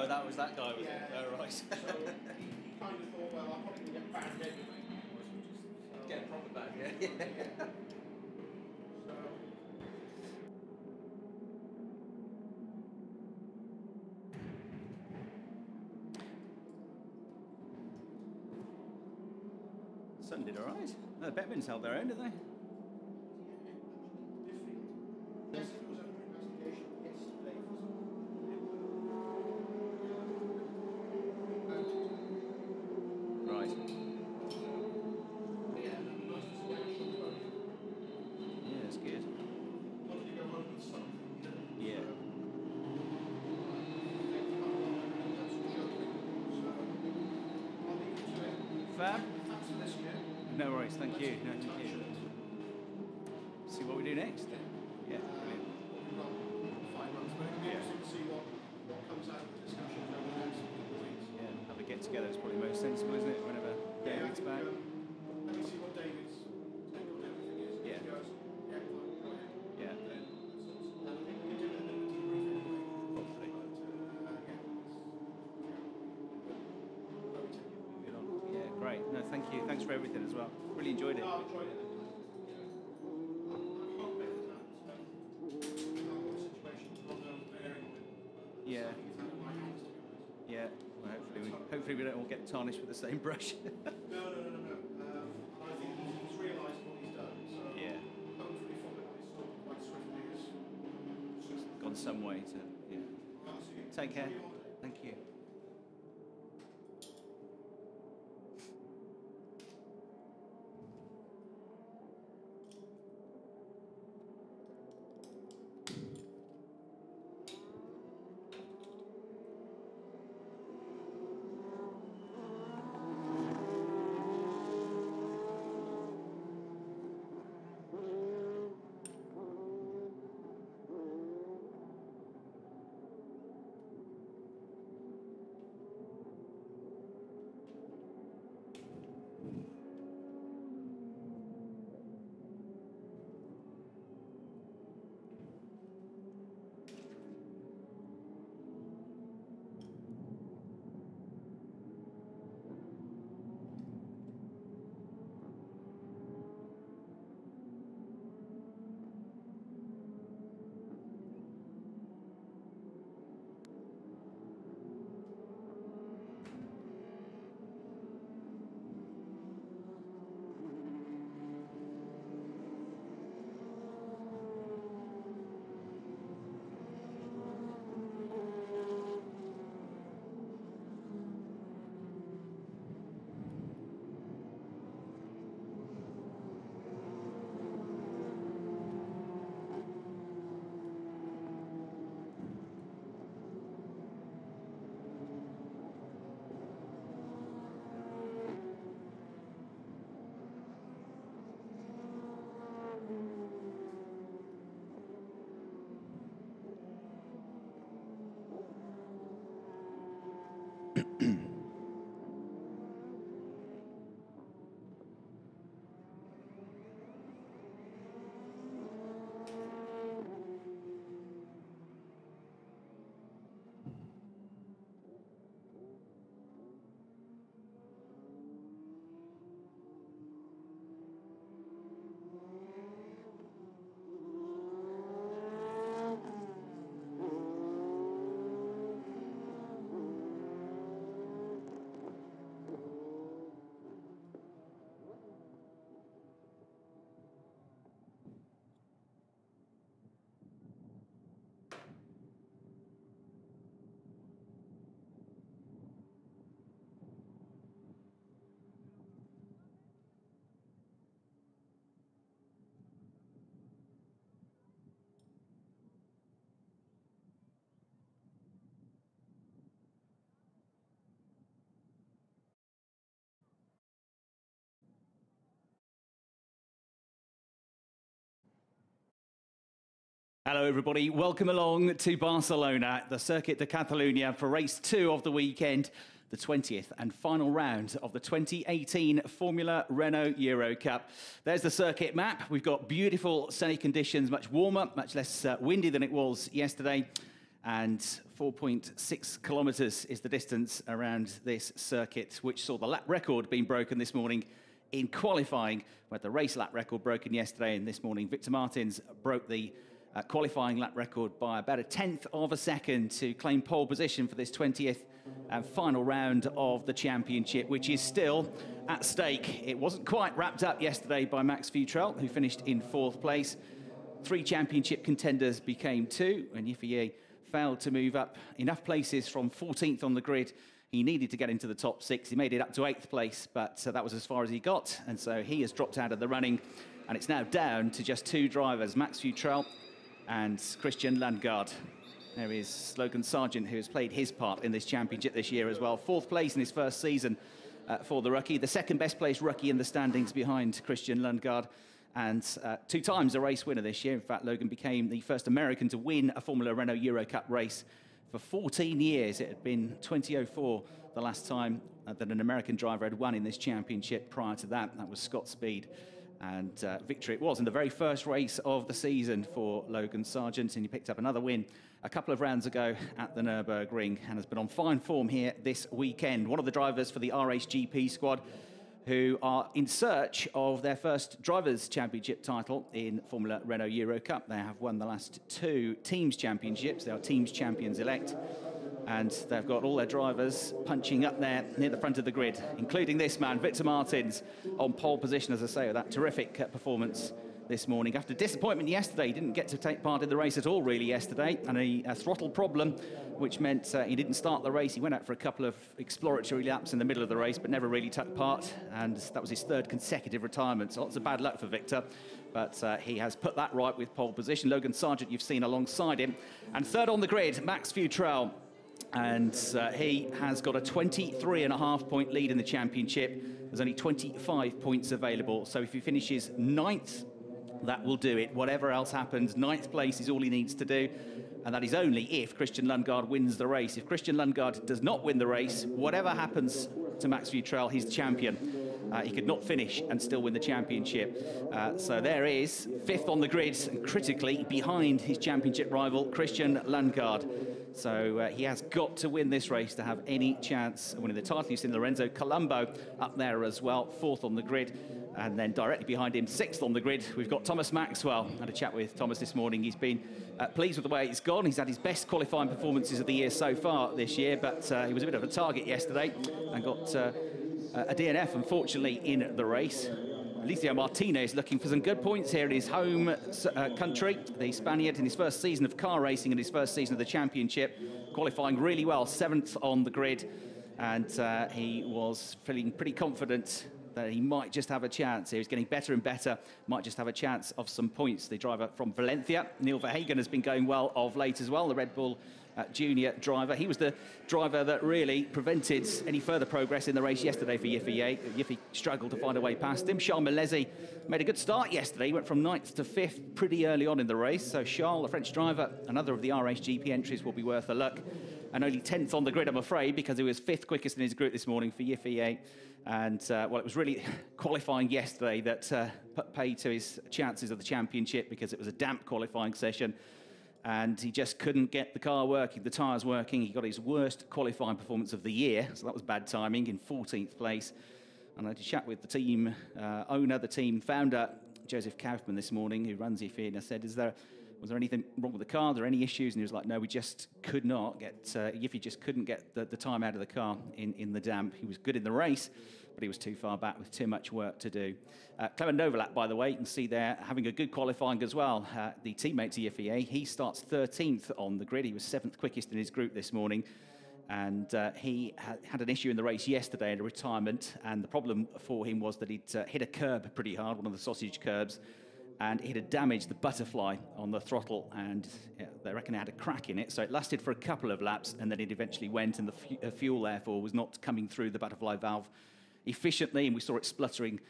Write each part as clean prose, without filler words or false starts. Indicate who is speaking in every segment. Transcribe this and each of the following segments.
Speaker 1: Oh, that was that guy, was it? Oh, right.
Speaker 2: So he kind of thought, well, I'm probably going to get banned anyway.
Speaker 1: Get a proper band, yeah. Sun did all right. No, the Beckmans held their own, didn't they?
Speaker 2: Yes, it was under investigation yesterday for some.
Speaker 1: Right.
Speaker 2: Yeah, nice to see action both.
Speaker 1: Yeah, it's good.
Speaker 2: Wanted to go home with something, you know.
Speaker 1: Yeah. Fab.
Speaker 2: Thanks for this year.
Speaker 1: No worries, thank you. No, thank you. See what we do next. Yeah, brilliant.
Speaker 2: We've got 5 months, but it'll be interesting to see what comes out of the discussions over the next couple of weeks.
Speaker 1: Yeah, have a get together is probably most sensible, isn't it? Whenever David's back.
Speaker 2: Let me see what David's take on everything is.
Speaker 1: Yeah.
Speaker 2: He goes, yeah, go ahead.
Speaker 1: Yeah.
Speaker 2: And I think we can do a bit of a debrief anyway.
Speaker 1: Hopefully. Good on. Yeah, great. No, thank you. Thanks for everything as well. Really enjoyed it.
Speaker 2: I enjoyed it.
Speaker 1: Yeah. Yeah. Well, hopefully we don't all get tarnished with the same brush.
Speaker 2: No. I think he's realised what he's done. So
Speaker 1: yeah.
Speaker 2: Hopefully from it, it's quite swiftly.
Speaker 1: It's gone some way to. Yeah. Take care. Thank you. Hello everybody, welcome along to Barcelona, the Circuit de Catalunya for race 2 of the weekend, the 20th and final round of the 2018 Formula Renault Eurocup. There's the circuit map. We've got beautiful sunny conditions, much warmer, much less windy than it was yesterday. and 4.6 kilometres is the distance around this circuit, which saw the lap record being broken this morning in qualifying. We had the race lap record broken yesterday, and this morning Victor Martins broke the qualifying lap record by about a tenth of a second to claim pole position for this 20th and final round of the championship, which is still at stake. It wasn't quite wrapped up yesterday by Max Futrell, who finished in 4th place. 3 championship contenders became 2, and Yifei failed to move up enough places from 14th on the grid. He needed to get into the top 6. He made it up to 8th place, but that was as far as he got, and so he has dropped out of the running, and it's now down to just 2 drivers, Max Futrell and Christian Lundgaard. There is Logan Sargent, who has played his part in this championship this year as well. 4th place in his first season for the rookie. The second best placed rookie in the standings behind Christian Lundgaard. And 2 times a race winner this year. In fact, Logan became the first American to win a Formula Renault Eurocup race for 14 years. It had been 2004 the last time that an American driver had won in this championship. Prior to that, that was Scott Speed. And victory it was in the very first race of the season for Logan Sargent, and he picked up another win a couple of rounds ago at the Nürburgring and has been on fine form here this weekend. One of the drivers for the RHGP squad who are in search of their first Drivers' Championship title in Formula Renault Eurocup. They have won the last 2 Teams Championships. They are Teams Champions-elect. And they've got all their drivers punching up there near the front of the grid, including this man, Victor Martins, on pole position, as I say, with that terrific performance this morning. After disappointment yesterday, he didn't get to take part in the race at all, really, yesterday, and a throttle problem, which meant he didn't start the race. He went out for a couple of exploratory laps in the middle of the race, but never really took part, and that was his 3rd consecutive retirement, so lots of bad luck for Victor. But he has put that right with pole position. Logan Sargent, you've seen alongside him. And 3rd on the grid, Max Futrell. And he has got a 23.5 point lead in the championship. There's only 25 points available. So if he finishes 9th, that will do it. Whatever else happens, 9th place is all he needs to do. And that is only if Christian Lundgaard wins the race. If Christian Lundgaard does not win the race, whatever happens to Max Futrell, he's the champion. He could not finish and still win the championship. So there is 5th on the grid, and critically behind his championship rival, Christian Lundgaard. So he has got to win this race to have any chance of winning the title. You've seen Lorenzo Colombo up there as well, 4th on the grid. And then directly behind him, 6th on the grid, we've got Thomas Maxwell. I had a chat with Thomas this morning. He's been pleased with the way it's gone. He's had his best qualifying performances of the year so far this year, but he was a bit of a target yesterday and got a DNF, unfortunately, in the race. Alicia Martinez looking for some good points here in his home country. The Spaniard in his first season of car racing and his first season of the championship, qualifying really well, 7th on the grid. And he was feeling pretty confident that he might just have a chance. He was getting better and better, might just have a chance of some points. The driver from Valencia, Neil Verhagen, has been going well of late as well, the Red Bull junior driver. He was the driver that really prevented any further progress in the race yesterday for Yifei. Yifei struggled to find a way past him. Charles Milesi made a good start yesterday. He went from 9th to 5th pretty early on in the race. So Charles, the French driver, another of the RHGP entries, will be worth a look. And only 10th on the grid, I'm afraid, because he was 5th quickest in his group this morning for Yifei. And, well, it was really qualifying yesterday that put pay to his chances of the championship, because it was a damp qualifying session. And he just couldn't get the car working, the tyres working. He got his worst qualifying performance of the year, so that was bad timing, in 14th place. And I had a chat with the team owner, the team founder, Joseph Kaufman, this morning, who runs Yifei, and I said, was there anything wrong with the car? Are there any issues? And he was like, no, we just could not get, Yifei just couldn't get the time out of the car in the damp. He was good in the race, but he was too far back with too much work to do. Clement Novalak, by the way, you can see there having a good qualifying as well. The teammate to Yifei, he starts 13th on the grid. He was 7th quickest in his group this morning. And he had an issue in the race yesterday in a retirement. And the problem for him was that he'd hit a curb pretty hard, one of the sausage curbs. And it had damaged the butterfly on the throttle, and they reckon it had a crack in it. So it lasted for a couple of laps, and then it eventually went, and the fuel, therefore, was not coming through the butterfly valve efficiently, and we saw it spluttering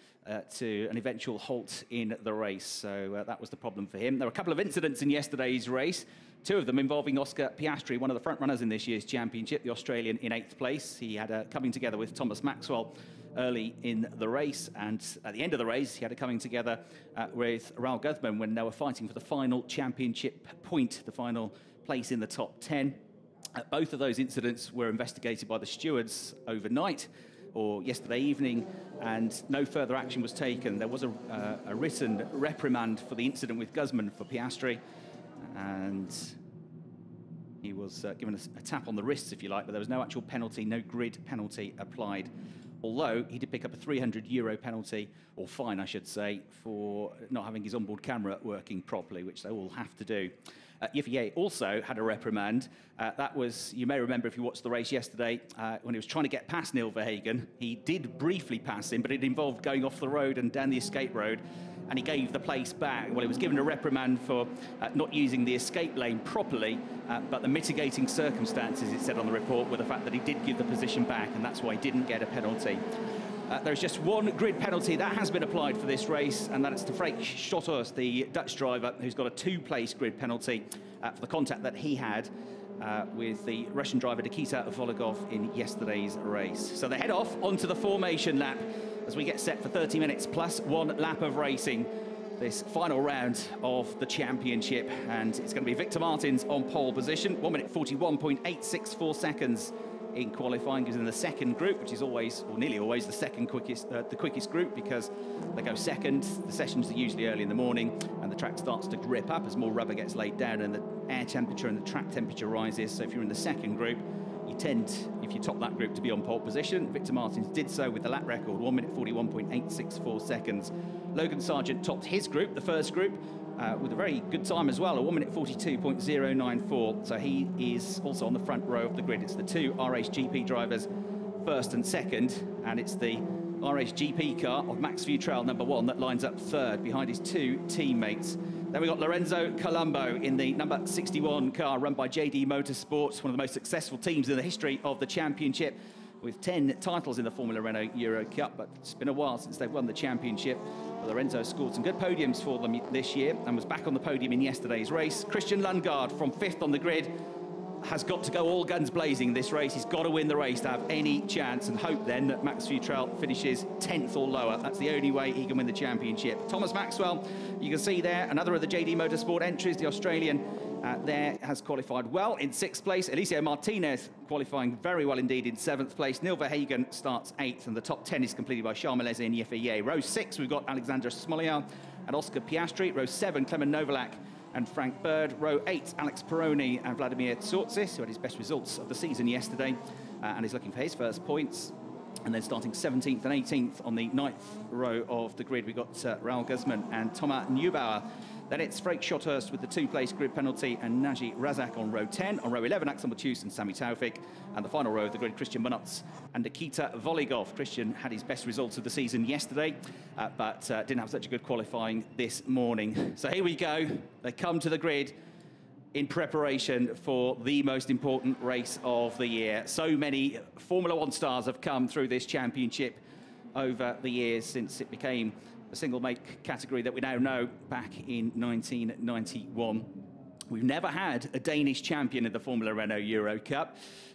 Speaker 1: to an eventual halt in the race. So that was the problem for him. There were a couple of incidents in yesterday's race, 2 of them involving Oscar Piastri, one of the front runners in this year's championship, the Australian in 8th place. He had a coming together with Thomas Maxwell early in the race, and at the end of the race he had it coming together with Raul Guzman when they were fighting for the final championship point, the final place in the top 10. Both of those incidents were investigated by the stewards overnight or yesterday evening, and no further action was taken. There was a written reprimand for the incident with Guzman for Piastri, and he was given a tap on the wrists, if you like, but there was no actual penalty, no grid penalty applied. Although he did pick up a €300 penalty, or fine, I should say, for not having his onboard camera working properly, which they all have to do. Yifei also had a reprimand. That was, you may remember if you watched the race yesterday, when he was trying to get past Neil Verhagen. He did briefly pass him, but it involved going off the road and down the escape road, and he gave the place back. Well, he was given a reprimand for not using the escape lane properly, but the mitigating circumstances, it said on the report, were the fact that he did give the position back, and that's why he didn't get a penalty. There's just one grid penalty that has been applied for this race, and that is to Freek Schotters, the Dutch driver, who's got a two-place grid penalty for the contact that he had with the Russian driver Nikita Vologov in yesterday's race. So they head off onto the formation lap as we get set for 30 minutes plus one lap of racing, this final round of the championship, and it's going to be Victor Martins on pole position, 1 minute 41.864 seconds in qualifying. He's in the second group, which is always, or nearly always, the quickest group, because they go second. The sessions are usually early in the morning, and the track starts to grip up as more rubber gets laid down and the air temperature and the track temperature rises. So if you're in the second group, you tend, if you top that group, to be on pole position. Victor Martins did so with the lap record, 1 minute 41.864 seconds. Logan Sargent topped his group, the first group, with a very good time as well, a 1 minute 42.094. So he is also on the front row of the grid. It's the two RHGP drivers, first and second, and it's the RHGP car of Max Futrell, number 1, that lines up third behind his two teammates. Then we've got Lorenzo Colombo in the number 61 car run by JD Motorsports, one of the most successful teams in the history of the championship, with 10 titles in the Formula Renault Eurocup, but it's been a while since they've won the championship. But Lorenzo scored some good podiums for them this year and was back on the podium in yesterday's race. Christian Lundgaard, from 5th on the grid, has got to go all guns blazing in this race. He's got to win the race to have any chance, and hope then that Max Futrell finishes 10th or lower. That's the only way he can win the championship. Thomas Maxwell, you can see there, another of the JD Motorsport entries, the Australian, there has qualified well in 6th place. Eliseo Martinez qualifying very well indeed in 7th place. Neil Verhagen starts 8th, and the top 10 is completed by Charles Meleze and Yifei. Row 6, we've got Alexander Smoliar and Oscar Piastri. Row 7, Clement Novalak and Frank Bird. Row 8, Alex Peroni and Vladimir Tsortsis, who had his best results of the season yesterday and is looking for his first points. And then starting 17th and 18th on the 9th row of the grid, we've got Raul Guzman and Thomas Neubauer. Then it's Freek Schotters with the two-place grid penalty and Naji Razak on row 10. On row 11, Axel Mathius and Sami Taufik. And the final row of the grid, Christian Munotz and Nikita Vologov. Christian had his best results of the season yesterday, but didn't have such a good qualifying this morning. So here we go. They come to the grid in preparation for the most important race of the year. So many Formula One stars have come through this championship over the years since it became a single-make category that we now know back in 1991. We've never had a Danish champion in the Formula Renault Eurocup,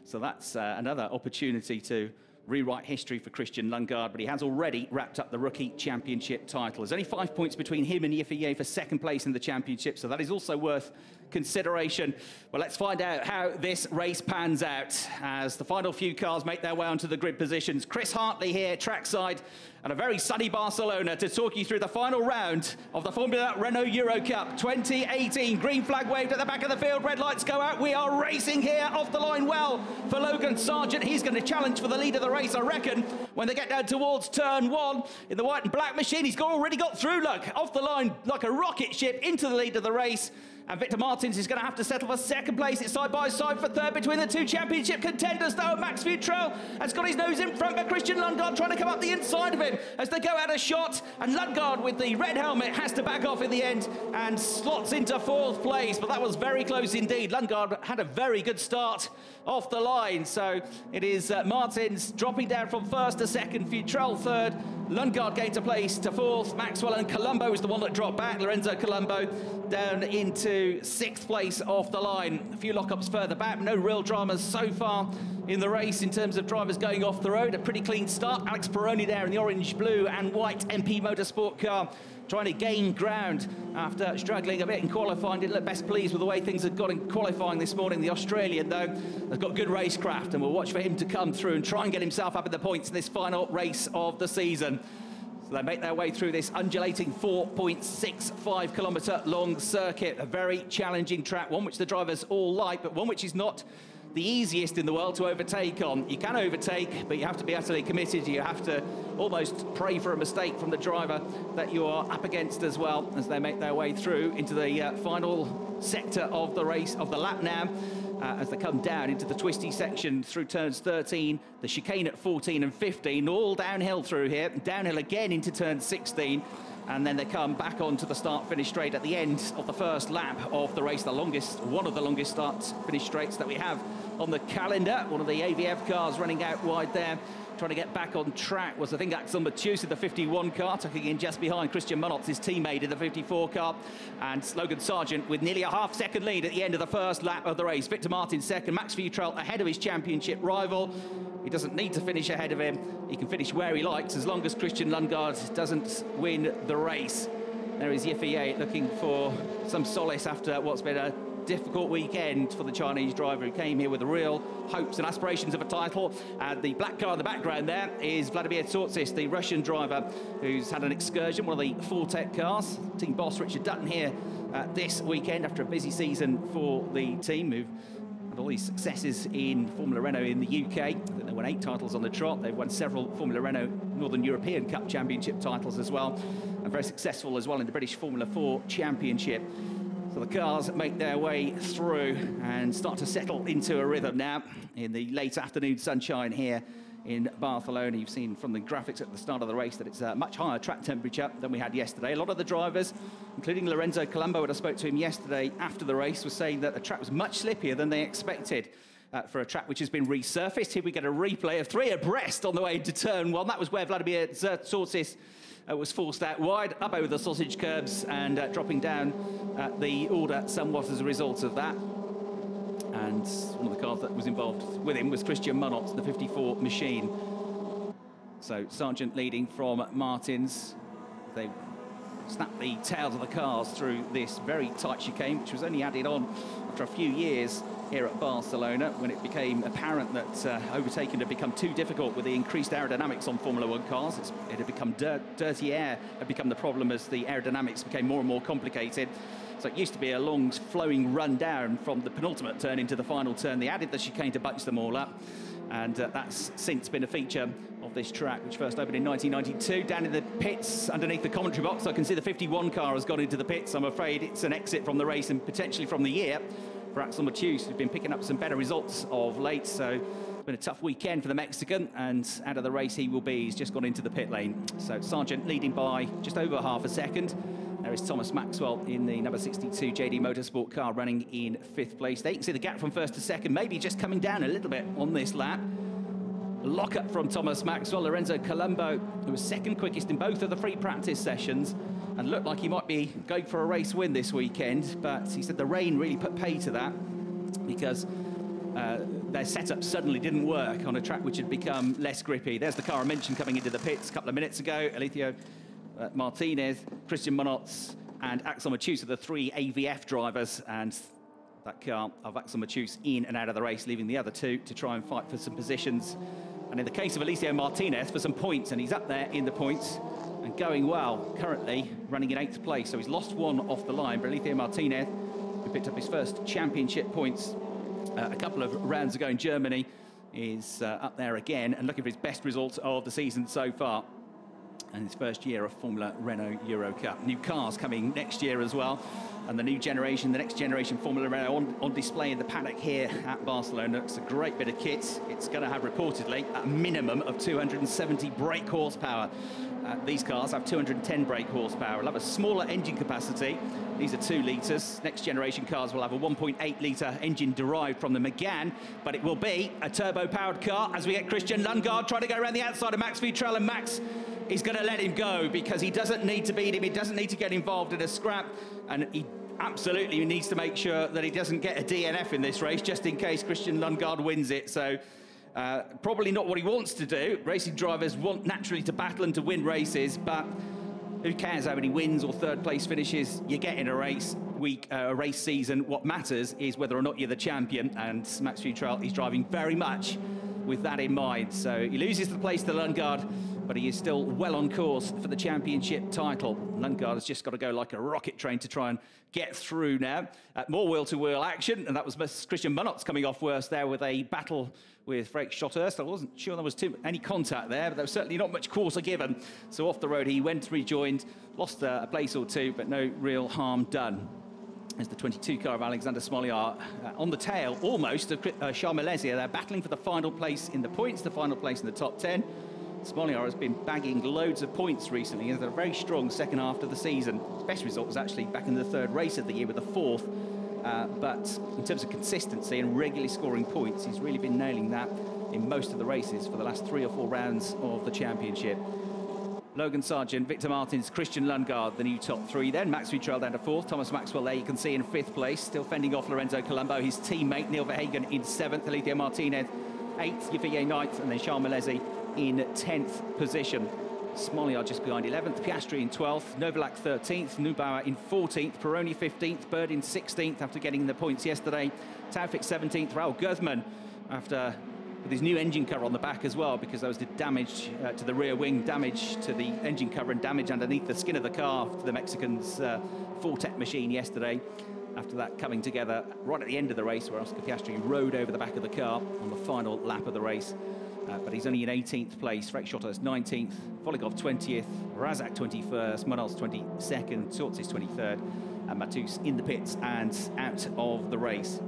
Speaker 1: so that's another opportunity to rewrite history for Christian Lundgaard, but he has already wrapped up the rookie championship title. There's only 5 points between him and Yifei for second place in the championship, so that is also worth consideration. Well, let's find out how this race pans out as the final few cars make their way onto the grid positions. Chris Hartley here, trackside, at a very sunny Barcelona to talk you through the final round of the Formula Renault Eurocup 2018. Green flag waved at the back of the field, red lights go out. We are racing here off the line well for Logan Sargent. He's going to challenge for the lead of the race, I reckon, when they get down towards turn 1 in the white and black machine. He's already got through, look, off the line like a rocket ship into the lead of the race. And Victor Martins is going to have to settle for second place. It's side by side for third between the two championship contenders, though. Max Futrell has got his nose in front, but Christian Lundgaard trying to come up the inside of him as they go out a shot. And Lundgaard with the red helmet has to back off in the end and slots into 4th place. But that was very close indeed. Lundgaard had a very good start off the line. So it is Martins dropping down from 1st to 2nd, Futrell 3rd, Lundgaard gained a place to 4th. Maxwell and Colombo is the one that dropped back. Lorenzo Colombo down into 6th place off the line. A few lockups further back. No real dramas so far in the race in terms of drivers going off the road. A pretty clean start. Alex Peroni there in the orange, blue and white MP Motorsport car, trying to gain ground after struggling a bit in qualifying. Didn't look best pleased with the way things had gone in qualifying this morning. The Australian, though, has got good racecraft, and we'll watch for him to come through and try and get himself up in the points in this final race of the season. So they make their way through this undulating 4.65 kilometre long circuit. A very challenging track, one which the drivers all like, but one which is not the easiest in the world to overtake on. You can overtake, but you have to be utterly committed. You have to almost pray for a mistake from the driver that you are up against as well, as they make their way through into the final sector of the race, of the lap now, as they come down into the twisty section through turns 13, the chicane at 14 and 15, all downhill through here, downhill again into turn 16. And then they come back onto the start-finish straight at the end of the first lap of the race, the longest, one of the longest start-finish straights that we have on the calendar. One of the AVF cars running out wide there, trying to get back on track was, I think, Axel Matthews in the 51 car, tucking in just behind Christian Munotz, his teammate in the 54 car, and Logan Sargent with nearly a half-second lead at the end of the first lap of the race. Victor Martin second, Max Futrell ahead of his championship rival. He doesn't need to finish ahead of him. He can finish where he likes as long as Christian Lundgaard doesn't win the race. There is Yiffy looking for some solace after what's been a difficult weekend for the Chinese driver, who came here with real hopes and aspirations of a title. And the black car in the background there is Vladimir Tsortsis, the Russian driver, who's had an excursion, one of the Fortec cars. Team boss Richard Dutton here this weekend after a busy season for the team, who've had all these successes in Formula Renault in the UK. I think they won 8 titles on the trot. They've won several Formula Renault Northern European Cup Championship titles as well, and very successful as well in the British Formula 4 Championship. So the cars make their way through and start to settle into a rhythm now in the late afternoon sunshine here in Barcelona. You've seen from the graphics at the start of the race that it's a much higher track temperature than we had yesterday. A lot of the drivers, including Lorenzo Colombo, when I spoke to him yesterday after the race, was saying that the track was much slippier than they expected for a track which has been resurfaced. Here we get a replay of 3 abreast on the way into turn 1. That was where Vladimir Tsortsis was forced out wide, up over the sausage curbs, and dropping down the order somewhat as a result of that. And one of the cars that was involved with him was Christian Munotz, the 54 machine. So Sargent leading from Martinez. They snapped the tails of the cars through this very tight chicane, which was only added on after a few years here at Barcelona, when it became apparent that overtaking had become too difficult with the increased aerodynamics on Formula 1 cars. It had become dirty air had become the problem as the aerodynamics became more and more complicated. So it used to be a long flowing run down from the penultimate turn into the final turn. They added the chicane to bunch them all up, and that's since been a feature of this track, which first opened in 1992. Down in the pits underneath the commentary box, I can see the 51 car has gone into the pits. I'm afraid it's an exit from the race and potentially from the year for Axel Matthews, who's been picking up some better results of late. So it's been a tough weekend for the Mexican, and out of the race he will be. He's just gone into the pit lane. So Sargent leading by just over half a second. There is Thomas Maxwell in the number 62 JD Motorsport car running in 5th place. There you can see the gap from first to second, maybe just coming down a little bit on this lap. Lock-up from Thomas Maxwell. Lorenzo Colombo, who was second quickest in both of the free practice sessions and looked like he might be going for a race win this weekend, but he said the rain really put pay to that, because their setup suddenly didn't work on a track which had become less grippy. There's the car I mentioned coming into the pits a couple of minutes ago. Alessio Martinez, Christian Munotz and Axel Matthews are the 3 AVF drivers, and that car of Axel Matthews in and out of the race, leaving the other 2 to try and fight for some positions. And in the case of Alessio Martinez, for some points, and he's up there in the points and going well, currently running in 8th place. So he's lost 1 off the line, but Alessio Martinez, who picked up his first championship points a couple of rounds ago in Germany, is up there again and looking for his best result of the season so far, and his first year of Formula Renault Eurocup. New cars coming next year as well, and the new generation, the next generation Formula Renault on display in the paddock here at Barcelona. It's a great bit of kit. It's going to have reportedly a minimum of 270 brake horsepower. These cars have 210 brake horsepower. They'll have a smaller engine capacity, These are 2 litres. Next generation cars will have a 1.8 litre engine derived from the Megane, but it will be a turbo-powered car as we get Christian Lundgaard trying to go around the outside of Max Futrell, and Max is going to let him go because he doesn't need to beat him, he doesn't need to get involved in a scrap, and he absolutely needs to make sure that he doesn't get a DNF in this race, just in case Christian Lundgaard wins it. So probably not what he wants to do. Racing drivers want naturally to battle and to win races, but who cares how many wins or third place finishes you get in a race week, a race season? What matters is whether or not you're the champion, and Max Futrell is driving very much with that in mind. So he loses the place to Lundgaard, but he is still well on course for the championship title. Lundgaard has just got to go like a rocket train to try and get through now. More wheel-to-wheel action, and that was Christian Munotz coming off worse there with a battle with Frederik Schotthurst. I wasn't sure there was any contact there, but there was certainly not much quarter given. So off the road he went, rejoined, lost a place or 2, but no real harm done. As the 22 car of Alexander Smolyar on the tail almost of Charles Melesia. They're battling for the final place in the points, the final place in the top 10. Smolyar has been bagging loads of points recently. He has a very strong second half of the season. His best result was actually back in the 3rd race of the year with a 4th. But in terms of consistency and regularly scoring points, he's really been nailing that in most of the races for the last 3 or 4 rounds of the championship. Logan Sargent, Victor Martins, Christian Lundgaard, the new top 3 then. Max Futrell down to 4th. Thomas Maxwell there, you can see in 5th place, still fending off Lorenzo Colombo, his teammate Neil Verhagen in 7th, Alethio Martinez 8th, Yifei 9th, and then Charles Melesia in 10th position. Smolyar just behind 11th, Piastri in 12th, Novalak 13th, Neubauer in 14th, Peroni 15th, Bird in 16th after getting the points yesterday, Taufik 17th, Raul Guzman after with his new engine cover on the back as well, because there was the damage to the rear wing, damage to the engine cover and damage underneath the skin of the car to the Mexicans' Fortec machine yesterday. After that coming together right at the end of the race, where Oscar Piastri rode over the back of the car on the final lap of the race. But he's only in 18th place. Frederik Schotthurst 19th, Volikov 20th, Razak 21st, Munotz 22nd, Sorts is 23rd, and Matus in the pits and out of the race.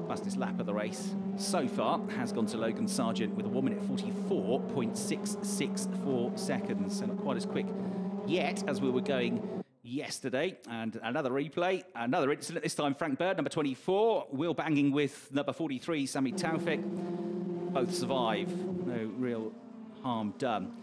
Speaker 1: Fastest lap of the race so far has gone to Logan Sargent with a 1 minute 44.664 seconds. So not quite as quick yet as we were going yesterday. And another replay, another incident, this time Frank Bird, number 24, wheel banging with number 43, Sami Taufik. Both survive, no real harm done.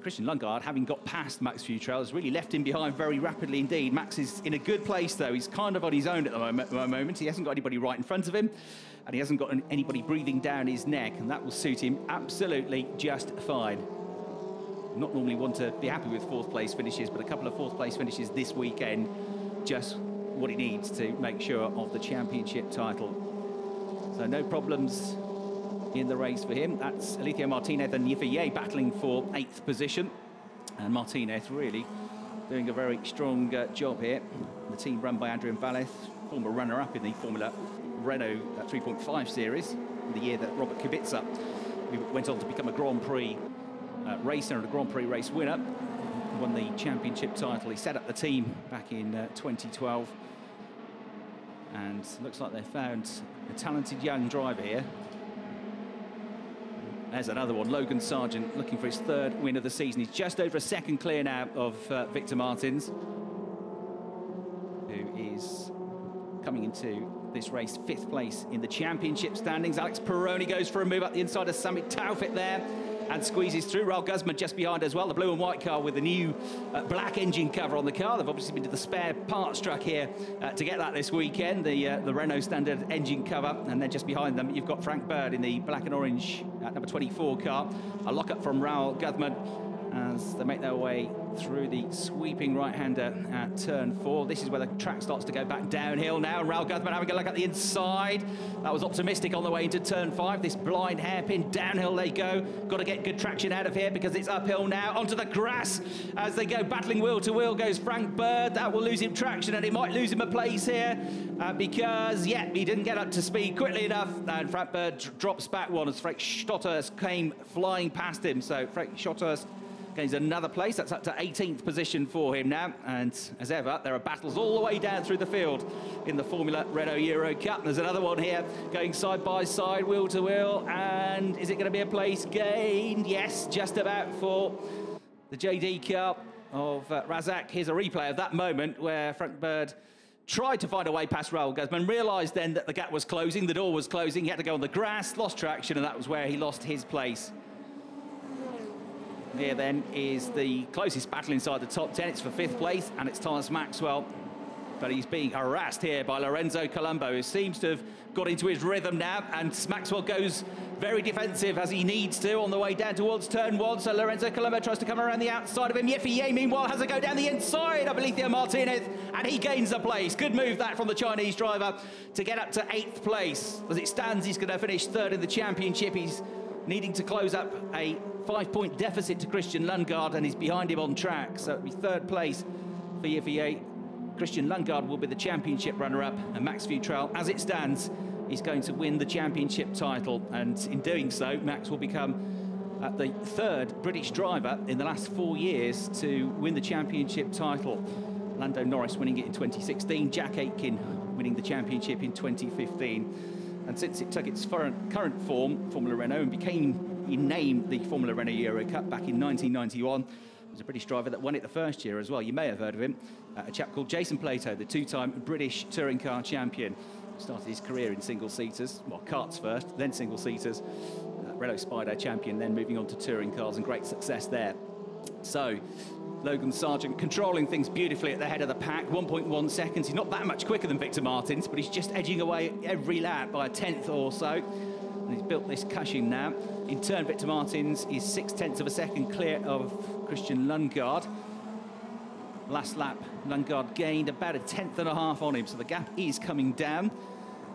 Speaker 1: Christian Lundgaard, having got past Max Futrell, has really left him behind very rapidly indeed. Max is in a good place though. He's kind of on his own at the moment. He hasn't got anybody right in front of him, and he hasn't got anybody breathing down his neck, and that will suit him absolutely just fine. Not normally one to be happy with 4th place finishes, but a couple of 4th place finishes this weekend, just what he needs to make sure of the championship title. So no problems in the race for him. That's Alethio Martinez and Yifei battling for 8th position, and Martinez really doing a very strong job here. The team run by Adrian Valeth, former runner-up in the Formula Renault 3.5 series, the year that Robert Kubica went on to become a Grand Prix racer and a Grand Prix race winner, won the championship title. He set up the team back in 2012, and looks like they found a talented young driver here. There's another one, Logan Sargent, looking for his 3rd win of the season. He's just over a second clear now of Victor Martins, who is coming into this race 5th place in the championship standings. Alex Peroni goes for a move up the inside of Sami Taufik there and squeezes through. Raul Guzman just behind as well, the blue and white car with the new black engine cover on the car. They've obviously been to the spare parts truck here to get that this weekend, the Renault standard engine cover. And then just behind them, you've got Frank Bird in the black and orange number 24 car. A lock-up from Raul Guzman as they make their way through the sweeping right-hander at turn 4. This is where the track starts to go back downhill now. Raul Guzman having a look at the inside. That was optimistic on the way into turn 5. This blind hairpin, downhill they go. Got to get good traction out of here because it's uphill now. Onto the grass as they go battling wheel to wheel goes Frank Bird. That will lose him traction, and it might lose him a place here because, yeah, he didn't get up to speed quickly enough, and Frank Bird drops back one as Frederik Schotthurst came flying past him. So Frederik Schotthurst gains another place. That's up to 18th position for him now. And as ever, there are battles all the way down through the field in the Formula Renault Eurocup. There's another one here going side by side, wheel to wheel. And is it going to be a place gained? Yes, just about for the JD car. of Razak. Here's a replay of that moment where Frank Bird tried to find a way past Raoul Guzman, realised then that the gap was closing, the door was closing, he had to go on the grass, lost traction, and that was where he lost his place. Here then is the closest battle inside the top 10. It's for 5th place, and it's Thomas Maxwell. But he's being harassed here by Lorenzo Colombo, who seems to have got into his rhythm now, and Maxwell goes very defensive as he needs to on the way down towards turn 1. So Lorenzo Colombo tries to come around the outside of him. Yeffier, meanwhile, has a go down the inside of Alicia Martinez, and he gains a place. Good move that from the Chinese driver to get up to 8th place. As it stands, he's going to finish 3rd in the championship. He's needing to close up a 5-point deficit to Christian Lundgaard, and he's behind him on track. So it'll be 3rd place for Yeffier. Christian Lundgaard will be the championship runner-up, and Max Futrell, as it stands, is going to win the championship title. And in doing so, Max will become the 3rd British driver in the last 4 years to win the championship title. Lando Norris winning it in 2016, Jack Aitken winning the championship in 2015. And since it took its current form, Formula Renault, and became named the Formula Renault Eurocup back in 1991, was a British driver that won it the first year as well. You may have heard of him, a chap called Jason Plato, the 2-time British touring car champion. Started his career in single-seaters, well, karts first, then single-seaters. Renault Spider champion, then moving on to touring cars, and great success there. So, Logan Sargent controlling things beautifully at the head of the pack, 1.1 seconds. He's not that much quicker than Victor Martins, but he's just edging away every lap by a 10th or so. And he's built this cushion now. In turn, Victor Martins is 0.6 of a second clear of Christian Lundgaard. Last lap, Lundgaard gained about a 1/10.5 on him, so the gap is coming down.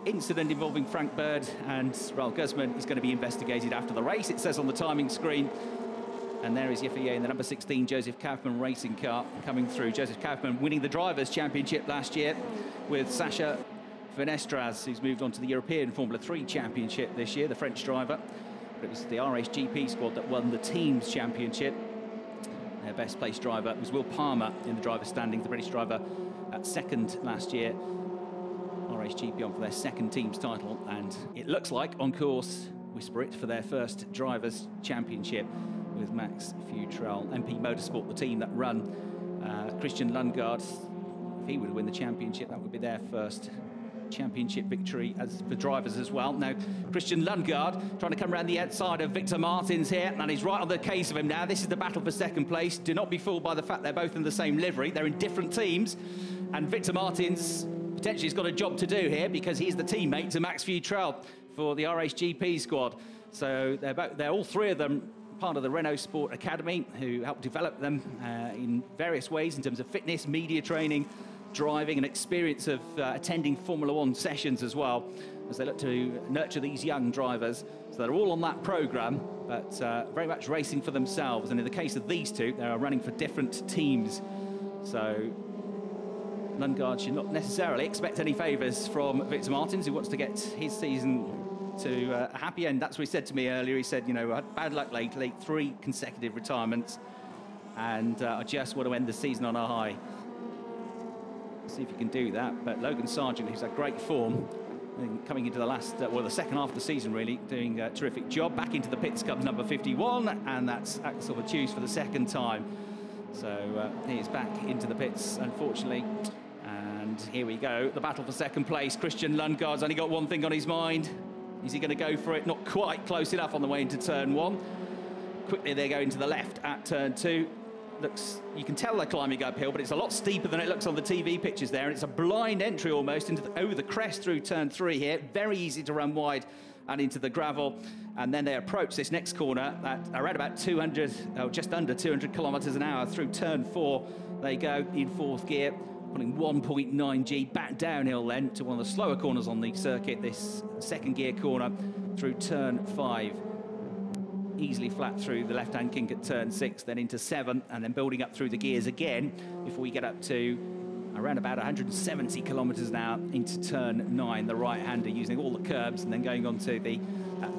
Speaker 1: Incident involving Frank Bird and Raoul Guzman is going to be investigated after the race, it says on the timing screen. And there is Yeffier in the number 16 Joseph Kaufmann racing car coming through. Joseph Kaufmann winning the Drivers' Championship last year with Sacha Fenestras, who's moved on to the European Formula 3 Championship this year, the French driver. But it was the RSGP squad that won the Teams Championship. Their best placed driver was Will Palmer in the driver's standings, the British driver at 2nd last year. RSGP on for their 2nd Teams title, and it looks like on course, whisper it, for their first Drivers' Championship with Max Futrell. MP Motorsport, the team that run Christian Lundgaard. If he would win the championship, that would be their first championship victory as for drivers as well. Now, Christian Lundgaard trying to come around the outside of Victor Martins here, and he's right on the case of him now. This is the battle for 2nd place. Do not be fooled by the fact they're both in the same livery. They're in different teams, and Victor Martins potentially has got a job to do here because he's the teammate to Max Futrell for the RSGP squad. So they're all 3 of them part of the Renault Sport Academy, who help develop them in various ways in terms of fitness, media training, driving, and experience of attending Formula 1 sessions as well, as they look to nurture these young drivers. So they're all on that programme, but very much racing for themselves. And in the case of these two, they are running for different teams. So Lundgaard should not necessarily expect any favours from Victor Martins, who wants to get his season to a happy end. That's what he said to me earlier. He said, you know, I had bad luck lately, 3 consecutive retirements, and I just want to end the season on a high. See if he can do that. But Logan Sargent, who's had great form, coming into the last, well, the second half of the season, really, doing a terrific job. Back into the pits comes number 51, and that's Axel Vertus for the 2nd time. So he is back into the pits, unfortunately. And here we go, the battle for 2nd place. Christian Lundgaard's only got one thing on his mind. Is he going to go for it? Not quite close enough on the way into turn 1. Quickly they go into the left at turn 2. Looks, you can tell they're climbing uphill, but it's a lot steeper than it looks on the TV pictures there. And it's a blind entry almost into over the crest through turn 3 here. Very easy to run wide and into the gravel. And then they approach this next corner at around about 200, just under 200 kilometers an hour through turn 4. They go in 4th gear, pulling 1.9 G back downhill then to one of the slower corners on the circuit, this 2nd gear corner through turn 5. Easily flat through the left-hand kink at turn 6, then into 7, and then building up through the gears again before we get up to around about 170 kilometers an hour into turn 9, the right-hander, using all the curbs and then going on to the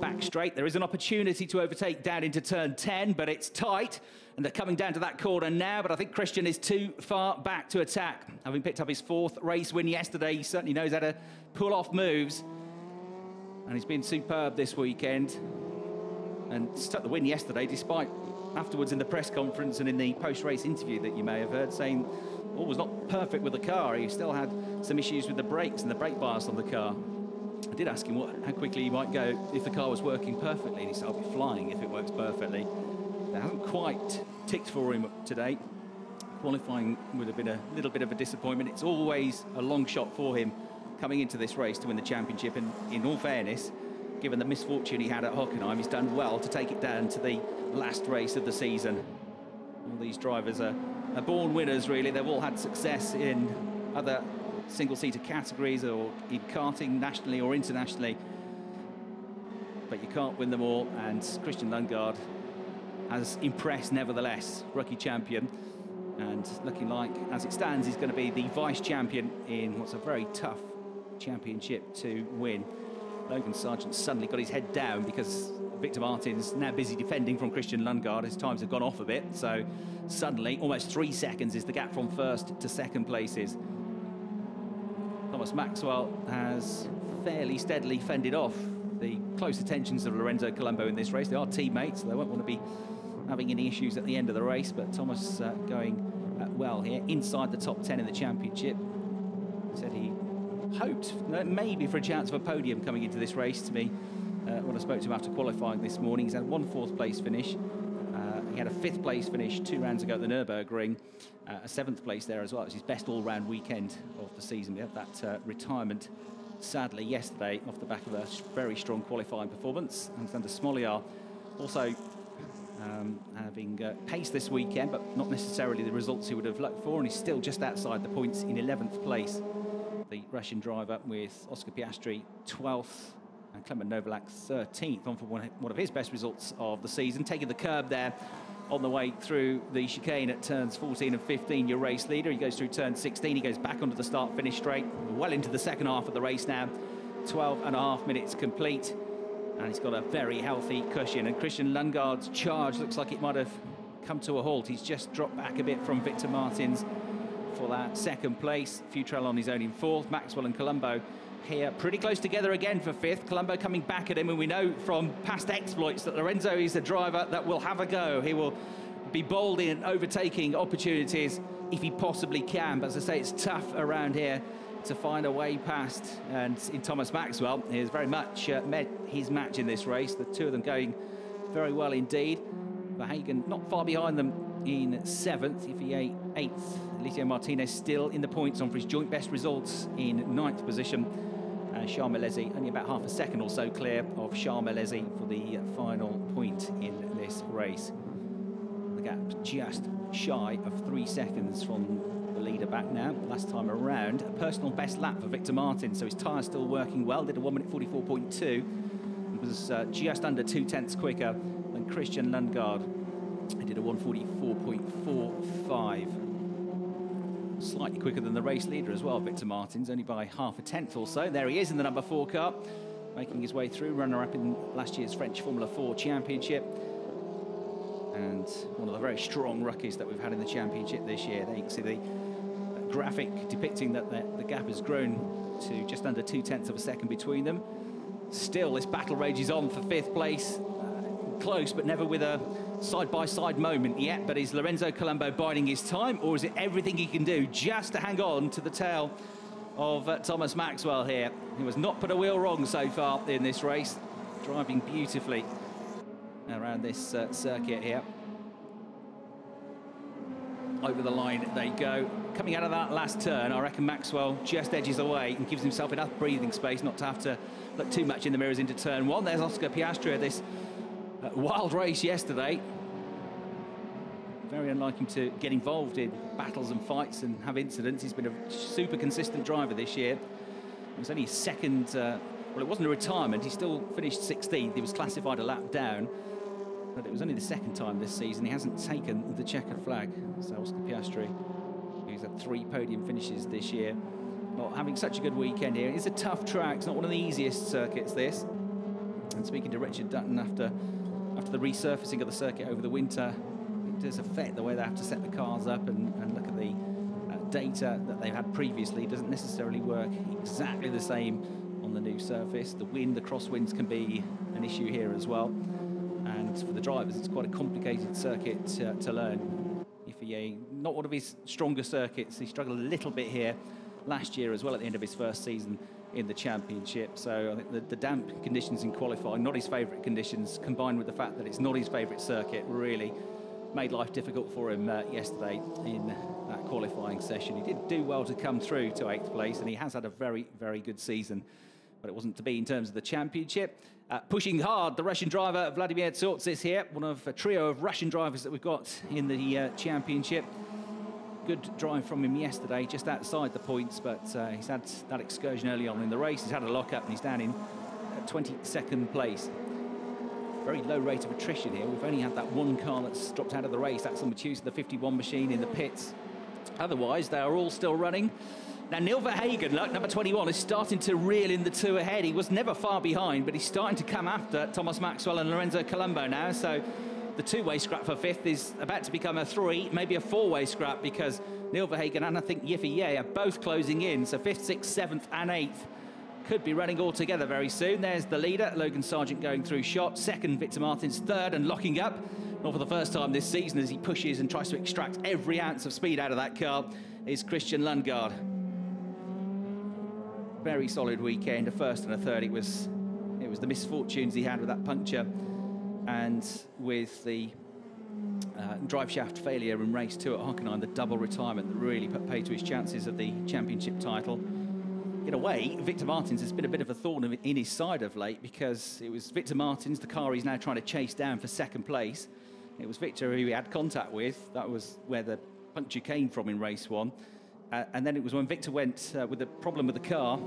Speaker 1: back straight. There is an opportunity to overtake down into turn 10, but it's tight, and they're coming down to that corner now, but I think Christian is too far back to attack. Having picked up his 4th race win yesterday, he certainly knows how to pull off moves, and he's been superb this weekend, and stuck the win yesterday despite afterwards in the press conference and in the post-race interview that you may have heard, saying all was not perfect with the car. He still had some issues with the brakes and the brake bias on the car. I did ask him how quickly he might go if the car was working perfectly, and he said, "I'll be flying if it works perfectly." That hasn't quite ticked for him today. Qualifying would have been a little bit of a disappointment. It's always a long shot for him coming into this race to win the championship, and in all fairness, given the misfortune he had at Hockenheim, he's done well to take it down to the last race of the season. All these drivers are born winners, really. They've all had success in other single-seater categories or in karting nationally or internationally, but you can't win them all, and Christian Lundgaard has impressed nevertheless. Rookie champion, and looking like, as it stands, he's going to be the vice champion in what's a very tough championship to win. Logan Sargent suddenly got his head down because Victor Martinez now busy defending from Christian Lundgaard. His times have gone off a bit, so suddenly almost 3 seconds is the gap from first to second places. Thomas Maxwell has fairly steadily fended off the close attentions of Lorenzo Colombo in this race. They are teammates, so they won't want to be having any issues at the end of the race, but Thomas going well here, inside the top 10 in the championship. He said he hoped maybe for a chance of a podium coming into this race. To me, when I spoke to him after qualifying this morning, he's had one 4th place finish. He had a 5th place finish 2 rounds ago at the Nürburgring, a 7th place there as well. It was his best all-round weekend of the season. We had that retirement, sadly, yesterday off the back of a very strong qualifying performance. Alexander Smoliar also having pace this weekend, but not necessarily the results he would have looked for, and he's still just outside the points in 11th place. The Russian driver with Oscar Piastri 12th and Clement Novalak 13th, on for one of his best results of the season. Taking the curb there on the way through the chicane at turns 14 and 15, your race leader. He goes through turn 16, he goes back onto the start-finish straight, well into the second half of the race now. 12.5 minutes complete, and he's got a very healthy cushion. And Christian Lundgaard's charge looks like it might have come to a halt. He's just dropped back a bit from Victor Martins for that second place. Futrell on his own in 4th. Maxwell and Colombo here pretty close together again for 5th. Colombo coming back at him, and we know from past exploits that Lorenzo is a driver that will have a go. He will be bold in overtaking opportunities if he possibly can, but as I say, it's tough around here to find a way past, and in Thomas Maxwell, he has very much met his match in this race. The two of them going very well indeed. Verhagen not far behind them in 7th, IFIA 8th. Alicia Martinez still in the points on for his joint best results in 9th position. Charles Melezi only about half a second or so clear of Charles Melezi for the final point in this race. The gap just shy of 3 seconds from the leader back now. Last time around, a personal best lap for Victor Martin, so his tyre's still working well. Did a 1 minute 44.2. It was just under 2/10 quicker than Christian Lundgaard. He did a 1:44.45. Slightly quicker than the race leader as well, Victor Martins, only by half a tenth or so. There he is in the number 4 car, making his way through, runner-up in last year's French Formula 4 Championship. And one of the very strong rookies that we've had in the championship this year. There you can see the graphic depicting that the gap has grown to just under 2/10 of a second between them. Still, this battle rages on for 5th place. Close, but never with a side-by-side moment yet. But is Lorenzo Colombo biding his time, or is it everything he can do just to hang on to the tail of Thomas Maxwell here, who has not put a wheel wrong so far in this race, driving beautifully around this circuit here. Over the line they go. Coming out of that last turn, I reckon Maxwell just edges away and gives himself enough breathing space not to have to look too much in the mirrors into turn 1. There's Oscar Piastri at this wild race yesterday. Very unlike him to get involved in battles and fights and have incidents. He's been a super consistent driver this year. It was only his second, well, it wasn't a retirement. He still finished 16th. He was classified a lap down, but it was only the second time this season he hasn't taken the checkered flag. So Oscar Piastri, who's had 3 podium finishes this year, not having such a good weekend here. It's a tough track. It's not one of the easiest circuits, this. And speaking to Richard Dutton after the resurfacing of the circuit over the winter, it does affect the way they have to set the cars up and look at the data that they've had previously. It doesn't necessarily work exactly the same on the new surface. The wind, the crosswinds can be an issue here as well. And for the drivers, it's quite a complicated circuit to learn. Yifei, not one of his stronger circuits. He struggled a little bit here last year as well at the end of his first season in the championship. So I think the damp conditions in qualifying, not his favourite conditions, combined with the fact that it's not his favourite circuit, really made life difficult for him yesterday in that qualifying session. He did do well to come through to 8th place, and he has had a very, very good season. But it wasn't to be in terms of the championship. Pushing hard, the Russian driver Vladimir Tsortsis here, one of a trio of Russian drivers that we've got in the championship. Good drive from him yesterday, just outside the points, but he's had that excursion early on in the race. He's had a lock-up and he's down in 22nd place. Very low rate of attrition here. We've only had that one car that's dropped out of the race. That's the Matthews, the 51 machine in the pits. Otherwise, they are all still running. Now, Neil Verhagen, number 21, is starting to reel in the two ahead. He was never far behind, but he's starting to come after Thomas Maxwell and Lorenzo Colombo now. So the two-way scrap for 5th is about to become a 3, maybe a 4-way scrap, because Neil Verhagen and I think Yifei are both closing in. So 5th, 6th, 7th and 8th could be running all together very soon. There's the leader, Logan Sargent, going through shot. 2nd, Victor Martins. 3rd and locking up. Not for the first time this season, as he pushes and tries to extract every ounce of speed out of that car, is Christian Lundgaard. Very solid weekend, a 1st and a 3rd. It was the misfortunes he had with that puncture and with the drive shaft failure in race 2 at Hockenheim, the double retirement that really put pay to his chances of the championship title. In a way, Victor Martins has been a bit of a thorn in his side of late, because it was Victor Martins, the car he's now trying to chase down for 2nd place. It was Victor who he had contact with. That was where the puncture came from in race 1. And then it was when Victor went with a problem with the car,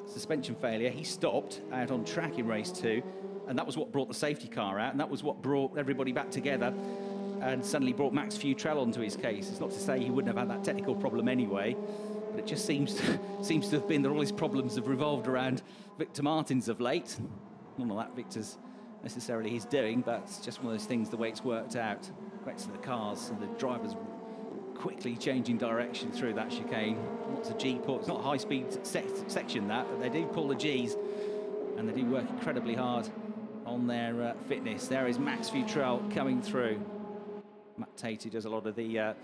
Speaker 1: suspension failure, he stopped out on track in race 2, and that was what brought the safety car out, and that was what brought everybody back together and suddenly brought Max Futrell onto his case. It's not to say he wouldn't have had that technical problem anyway, but it just seems to have been that all his problems have revolved around Victor Martins of late. None of that Victor's necessarily his doing, but it's just one of those things, the way it's worked out. Back to the cars and the drivers quickly changing direction through that chicane. Lots of G-ports. It's not a high-speed section, that, but they do pull the Gs, and they do work incredibly hard on their fitness. There is Max Futrell coming through. Matt Tate, who does a lot of the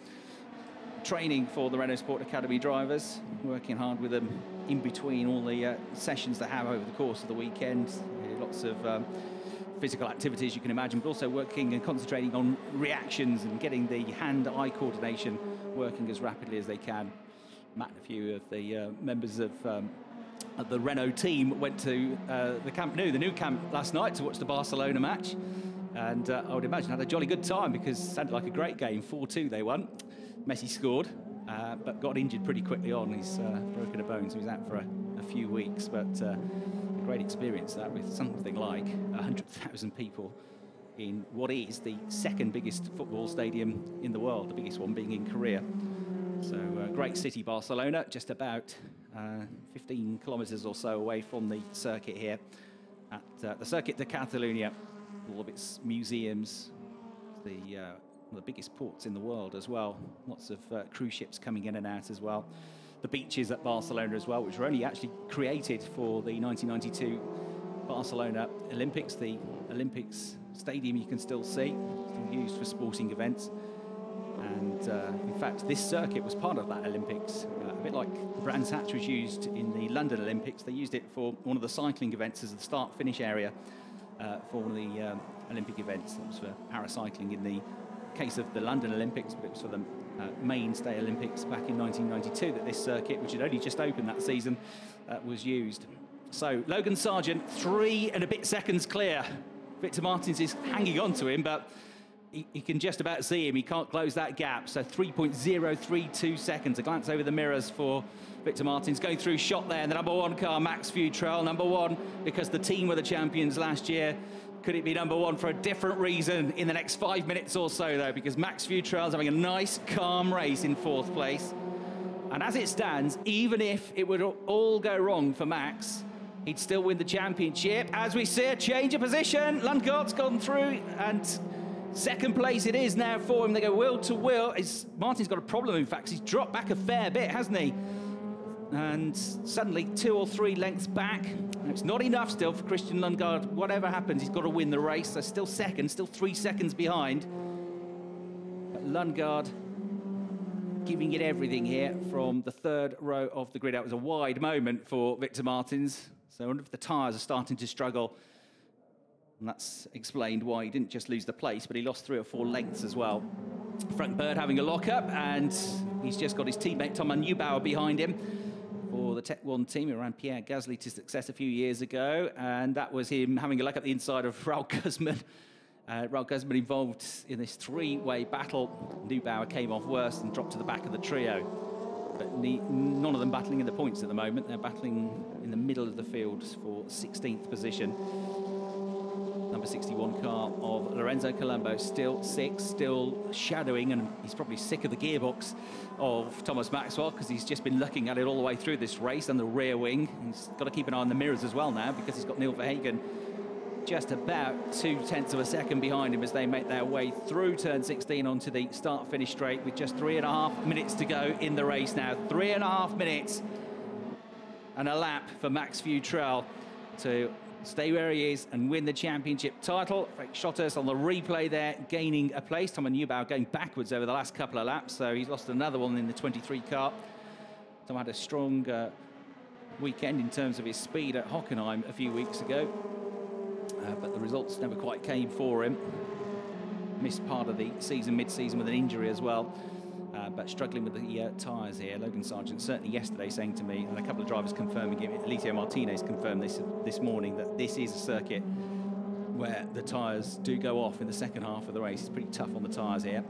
Speaker 1: training for the Renault Sport Academy drivers, working hard with them in between all the sessions they have over the course of the weekend. Lots of physical activities you can imagine, but also working and concentrating on reactions and getting the hand-eye coordination working as rapidly as they can. Matt and a few of the members of the Renault team went to the new camp last night to watch the Barcelona match, and I would imagine had a jolly good time, because it sounded like a great game. 4-2 they won. Messi scored, but got injured pretty quickly on. He's broken a bone, so he's out for a few weeks, but great experience that, with something like 100,000 people in what is the 2nd biggest football stadium in the world, the biggest one being in Korea. So great city, Barcelona, just about 15 kilometers or so away from the circuit here at the Circuit de Catalunya. All of its museums, one of the biggest ports in the world as well. Lots of cruise ships coming in and out as well. The beaches at Barcelona as well, which were only actually created for the 1992 Barcelona Olympics. The Olympics stadium you can still see, still used for sporting events. And in fact, this circuit was part of that Olympics. A bit like the Brands Hatch was used in the London Olympics. They used it for one of the cycling events as the start-finish area for one of the Olympic events. That was for paracycling in the case of the London Olympics, but it was for the mainstay Olympics back in 1992 that this circuit, which had only just opened that season, was used. So Logan Sargent, 3 and a bit seconds clear. Victor Martins is hanging on to him, but he can just about see him. He can't close that gap. So 3.032 seconds. A glance over the mirrors for Victor Martins, going through shot there. And the number 1 car, Max Futrell, number 1, because the team were the champions last year. Could it be number 1 for a different reason in the next 5 minutes or so, though? Because Max Futrell's having a nice, calm race in 4th place. And as it stands, even if it would all go wrong for Max, he'd still win the championship. As we see a change of position, Lundgaard's gone through, and 2nd place it is now for him. They go wheel to wheel. Martin's got a problem, in fact. He's dropped back a fair bit, hasn't he? and suddenly 2 or 3 lengths back. It's not enough still for Christian Lundgaard. Whatever happens, he's got to win the race. So still second, still 3 seconds behind. But Lundgaard giving it everything here from the 3rd row of the grid. That was a wide moment for Victor Martins. So I wonder if the tyres are starting to struggle. And that's explained why he didn't just lose the place, but he lost 3 or 4 lengths as well. Frank Bird having a lock-up, and he's just got his teammate Thomas Neubauer behind him for the Tech 1 team, who ran Pierre Gasly to success a few years ago, and that was him having a look at the inside of Raul Guzman. Raul Guzman involved in this 3-way battle. Neubauer came off worst and dropped to the back of the trio. But none of them battling in the points at the moment. They're battling in the middle of the field for 16th position. Number 61 car of Lorenzo Colombo, still 6th, still shadowing, and he's probably sick of the gearbox of Thomas Maxwell because he's just been looking at it all the way through this race and the rear wing. He's got to keep an eye on the mirrors as well now because he's got Neil Verhagen just about 0.2 of a second behind him as they make their way through turn 16 onto the start-finish straight with just 3.5 minutes to go in the race now. 3.5 minutes and a lap for Max Futrell to stay where he is and win the championship title. Frank Schotters on the replay there, gaining a place. Thomas Neubauer going backwards over the last couple of laps, so he's lost another one in the 23 car. Tom had a strong weekend in terms of his speed at Hockenheim a few weeks ago, but the results never quite came for him. Missed part of the season, mid-season, with an injury as well. But struggling with the tyres here. Logan Sargent certainly yesterday saying to me, and a couple of drivers confirming it, Alicia Martinez confirmed this morning, that this is a circuit where the tyres do go off in the second half of the race. It's pretty tough on the tyres here.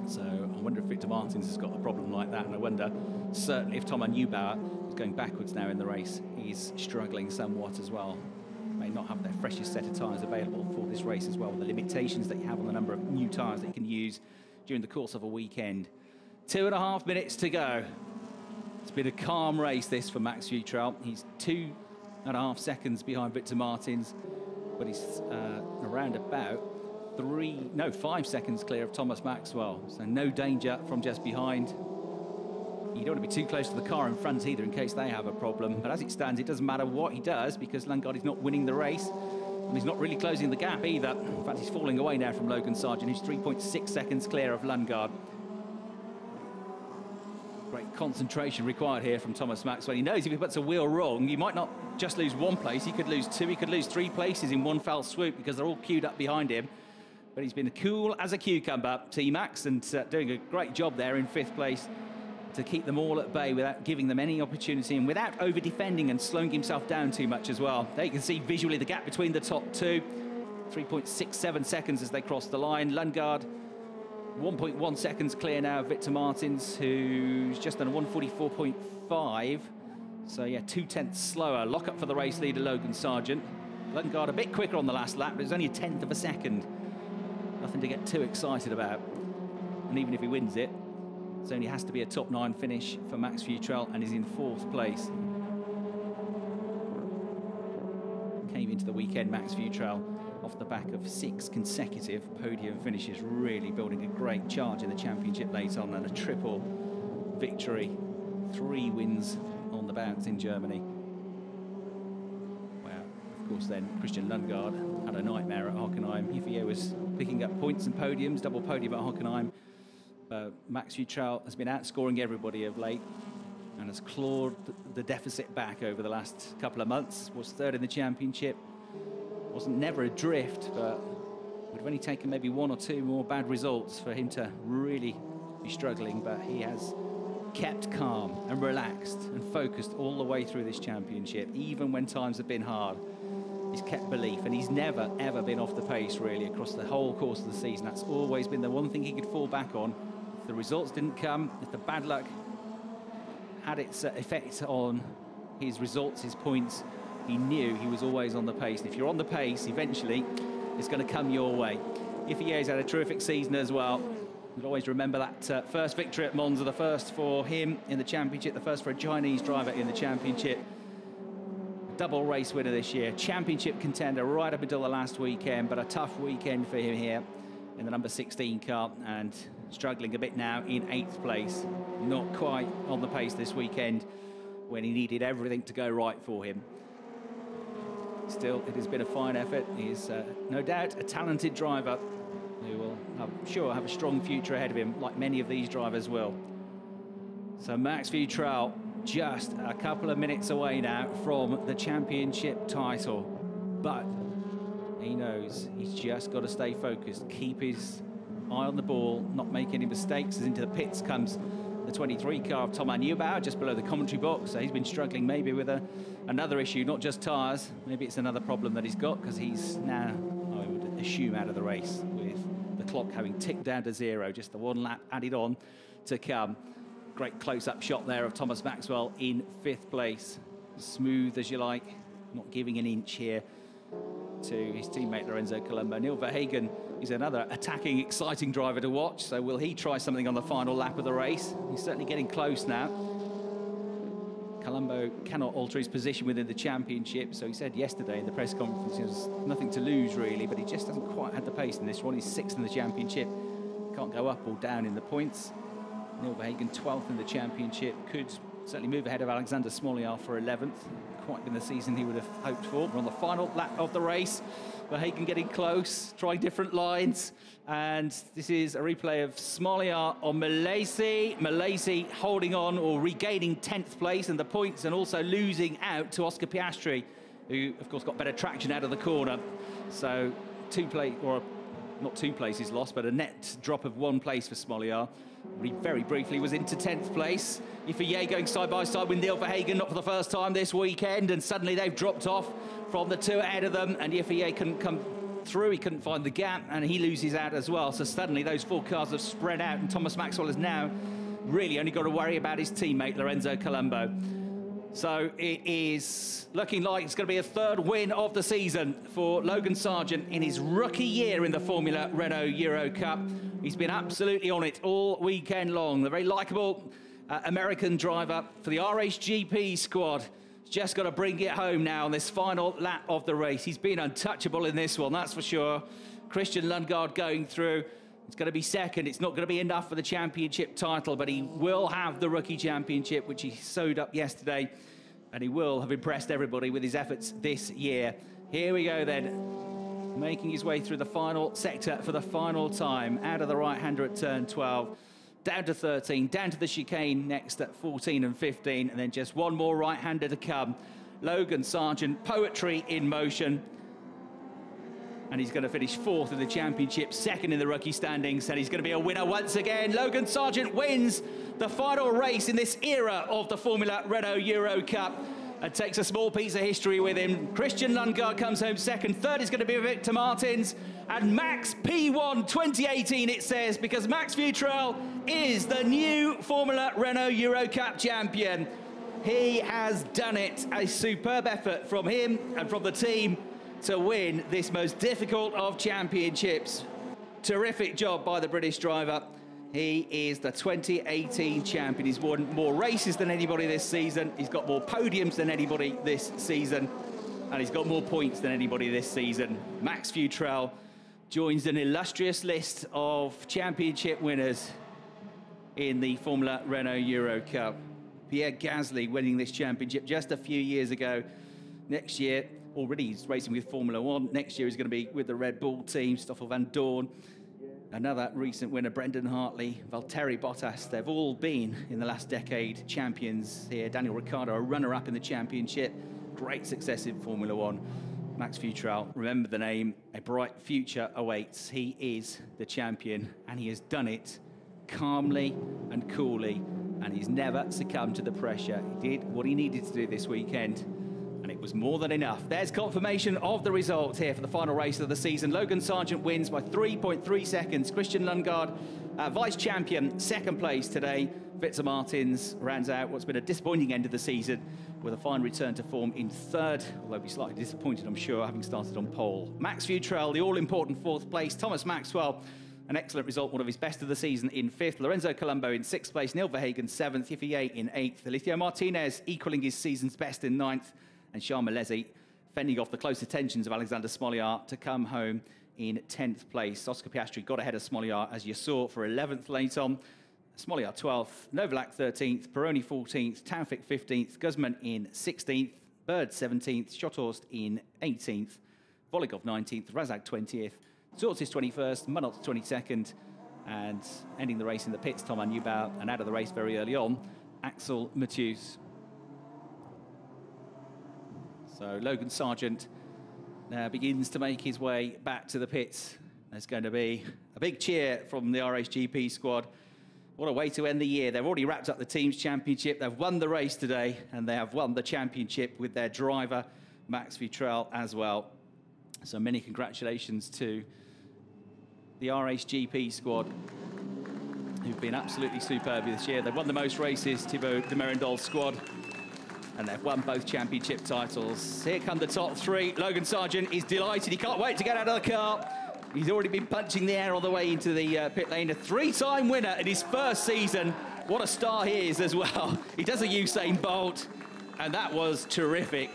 Speaker 1: So I wonder if Victor Martins has got a problem like that, and I wonder certainly if Thomas Neubauer, who's going backwards now in the race, is struggling somewhat as well. May not have their freshest set of tyres available for this race as well, the limitations that you have on the number of new tyres that you can use during the course of a weekend. 2.5 minutes to go. It's been a calm race, this, for Max Futrell. He's 2.5 seconds behind Victor Martins, but he's around about 5 seconds clear of Thomas Maxwell. So no danger from just behind. You don't want to be too close to the car in front either in case they have a problem. But as it stands, it doesn't matter what he does because Lundgaard is not winning the race. And he's not really closing the gap either. In fact, he's falling away now from Logan Sargent, who's 3.6 seconds clear of Lundgaard. Great concentration required here from Thomas Maxwell. He knows if he puts a wheel wrong, he might not just lose 1 place, he could lose 2, he could lose 3 places in one fell swoop because they're all queued up behind him. But he's been cool as a cucumber, T-Max, and doing a great job there in 5th place to keep them all at bay without giving them any opportunity and without over-defending and slowing himself down too much as well. There you can see visually the gap between the top 2. 3.67 seconds as they cross the line. Lundgaard 1.1 seconds clear now of Victor Martins, who's just done a 1:44.5. So yeah, 0.2 slower. Lock up for the race leader, Logan Sargent. Lundgaard a bit quicker on the last lap, but it's only 1/10 of a second. Nothing to get too excited about. And even if he wins it, it only has to be a top 9 finish for Max Futrell, and he's in 4th place. Came into the weekend, Max Futrell, off the back of 6 consecutive podium finishes, really building a great charge in the championship late on, and a triple victory, 3 wins on the bounce in Germany. Well, of course then Christian Lundgaard had a nightmare at Hockenheim. Ifia was picking up points and podiums, double podium at Hockenheim. Max Futrell has been outscoring everybody of late and has clawed the deficit back over the last couple of months. Was 3rd in the championship. Wasn't never adrift, but would have only taken maybe 1 or 2 more bad results for him to really be struggling. But he has kept calm and relaxed and focused all the way through this championship, even when times have been hard. He's kept belief, and he's never, ever been off the pace, really, across the whole course of the season. That's always been the one thing he could fall back on. If the results didn't come, if the bad luck had its effect on his results, his points, he knew he was always on the pace. And if you're on the pace, eventually, it's going to come your way. Ifie's had a terrific season as well. You'll always remember that first victory at Monza, the first for him in the championship, the first for a Chinese driver in the championship. Double race winner this year, championship contender right up until the last weekend, but a tough weekend for him here in the number 16 car, and struggling a bit now in 8th place. Not quite on the pace this weekend when he needed everything to go right for him. Still, it has been a fine effort. He's no doubt a talented driver who will, I'm sure, have a strong future ahead of him, like many of these drivers will. So Max Futrell just a couple of minutes away now from the championship title. But he knows he's just got to stay focused, keep his eye on the ball, not make any mistakes. As into the pits comes the 23 car of Thomas Neubauer, just below the commentary box. So he's been struggling maybe with another issue, not just tyres. Maybe it's another problem that he's got, because he's now, I would assume, out of the race, with the clock having ticked down to 0, just the one lap added on to come. Great close-up shot there of Thomas Maxwell in 5th place. Smooth as you like, not giving an inch here to his teammate Lorenzo Colombo. Neil Verhagen is another attacking, exciting driver to watch. So will he try something on the final lap of the race? He's certainly getting close now. Colombo cannot alter his position within the championship. So he said yesterday in the press conference there's nothing to lose really, but he just hasn't quite had the pace in this one. He's 6th in the championship. Can't go up or down in the points. Neil Verhagen 12th in the championship. Could certainly move ahead of Alexander Smolyar for 11th. Quite been the season he would have hoped for. We're on the final lap of the race. Verhagen getting close, trying different lines. And this is a replay of Smolyar on Malaysia. Malaysia holding on or regaining 10th place in the points, and also losing out to Oscar Piastri, who of course got better traction out of the corner. So not two places lost, but a net drop of 1 place for Smolyar. He very briefly was into 10th place. Ifeye going side by side with Neil Verhagen, not for the first time this weekend, and suddenly they've dropped off from the 2 ahead of them, and Ifeye couldn't come through, he couldn't find the gap, and he loses out as well. So suddenly those 4 cars have spread out, and Thomas Maxwell has now really only got to worry about his teammate Lorenzo Colombo. So it is looking like it's going to be a 3rd win of the season for Logan Sargent in his rookie year in the Formula Renault Eurocup. He's been absolutely on it all weekend long. The very likeable American driver for the RHGP squad. Just got to bring it home now on this final lap of the race. He's been untouchable in this one, that's for sure. Christian Lundgaard going through. It's going to be 2nd. It's not going to be enough for the championship title, but he will have the rookie championship, which he sewed up yesterday, and he will have impressed everybody with his efforts this year. Here we go then, making his way through the final sector for the final time, out of the right-hander at turn 12, down to 13, down to the chicane next at 14 and 15, and then just one more right-hander to come. Logan Sargent, poetry in motion. And he's going to finish 4th in the championship, 2nd in the rookie standings, and he's going to be a winner once again. Logan Sargent wins the final race in this era of the Formula Renault Eurocup and takes a small piece of history with him. Christian Lundgaard comes home 2nd. 3rd is going to be Victor Martins. And Max P1 2018, it says, because Max Futrell is the new Formula Renault Eurocup champion. He has done it. A superb effort from him and from the team to win this most difficult of championships. Terrific job by the British driver. He is the 2018 champion. He's won more races than anybody this season. He's got more podiums than anybody this season. And he's got more points than anybody this season. Max Futrell joins an illustrious list of championship winners in the Formula Renault Eurocup. Pierre Gasly winning this championship just a few years ago. Next year, already he's racing with Formula One. Next year he's going to be with the Red Bull team, Stoffel van Dorn. Another recent winner, Brendan Hartley, Valtteri Bottas. They've all been, in the last decade, champions here. Daniel Ricciardo, a runner-up in the championship. Great success in Formula One. Max Futrell, remember the name. A bright future awaits. He is the champion, and he has done it calmly and coolly, and he's never succumbed to the pressure. He did what he needed to do this weekend, and it was more than enough. There's confirmation of the result here for the final race of the season. Logan Sargent wins by 3.3 seconds. Christian Lundgaard, vice champion, 2nd place today. Victor Martins rounds out what's been a disappointing end of the season with a fine return to form in 3rd, although he's slightly disappointed, I'm sure, having started on pole. Max Futrell, the all-important 4th place. Thomas Maxwell, an excellent result, one of his best of the season, in 5th. Lorenzo Colombo in 6th place. Neil Verhagen 7th. Ifeye in 8th. Alessio Martinez equaling his season's best in 9th. And Charles Malesi fending off the close attentions of Alexander Smolyar to come home in 10th place. Oscar Piastri got ahead of Smolyar, as you saw, for 11th late on. Smolyar 12th, Novalak 13th, Peroni 14th, Taufik 15th, Guzman in 16th, Bird 17th, Schothorst in 18th, Volikov 19th, Razak 20th, Zortis 21st, Munot 22nd, and ending the race in the pits, Thomas Neubauer, and out of the race very early on, Axel Matthews. So Logan Sargent now begins to make his way back to the pits. There's going to be a big cheer from the RHGP squad. What a way to end the year. They've already wrapped up the team's championship. They've won the race today, and they have won the championship with their driver, Max Futrell, as well. So many congratulations to the RHGP squad, who've been absolutely superb this year. They've won the most races, Thibaut de Merendol's squad, and they've won both championship titles. Here come the top three. Logan Sargent is delighted. He can't wait to get out of the car. He's already been punching the air on the way into the pit lane. A three-time winner in his first season. What a star he is as well. He does a Usain Bolt, and that was terrific.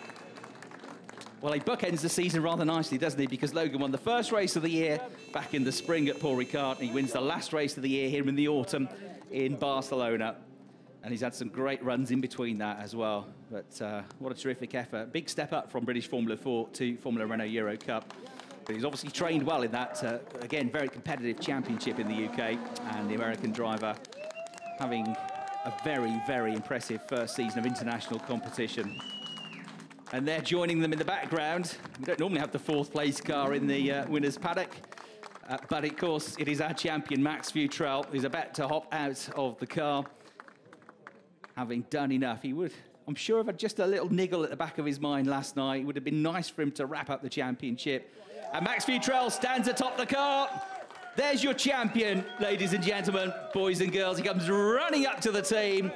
Speaker 1: Well, he bookends the season rather nicely, doesn't he? Because Logan won the first race of the year back in the spring at Paul Ricard, and he wins the last race of the year here in the autumn in Barcelona. And he's had some great runs in between that as well. But what a terrific effort. Big step up from British Formula 4 to Formula Renault Eurocup. But he's obviously trained well in that, again, very competitive championship in the UK. And the American driver having a very, very impressive first season of international competition. And they're joining them in the background. We don't normally have the fourth place car in the winner's paddock. But of course, it is our champion, Max Futrell, who's about to hop out of the car. Having done enough, he would, I'm sure, if had just a little niggle at the back of his mind last night, it would have been nice for him to wrap up the championship. And Max Futrell stands atop the car. There's your champion, ladies and gentlemen, boys and girls. He comes running up to the team.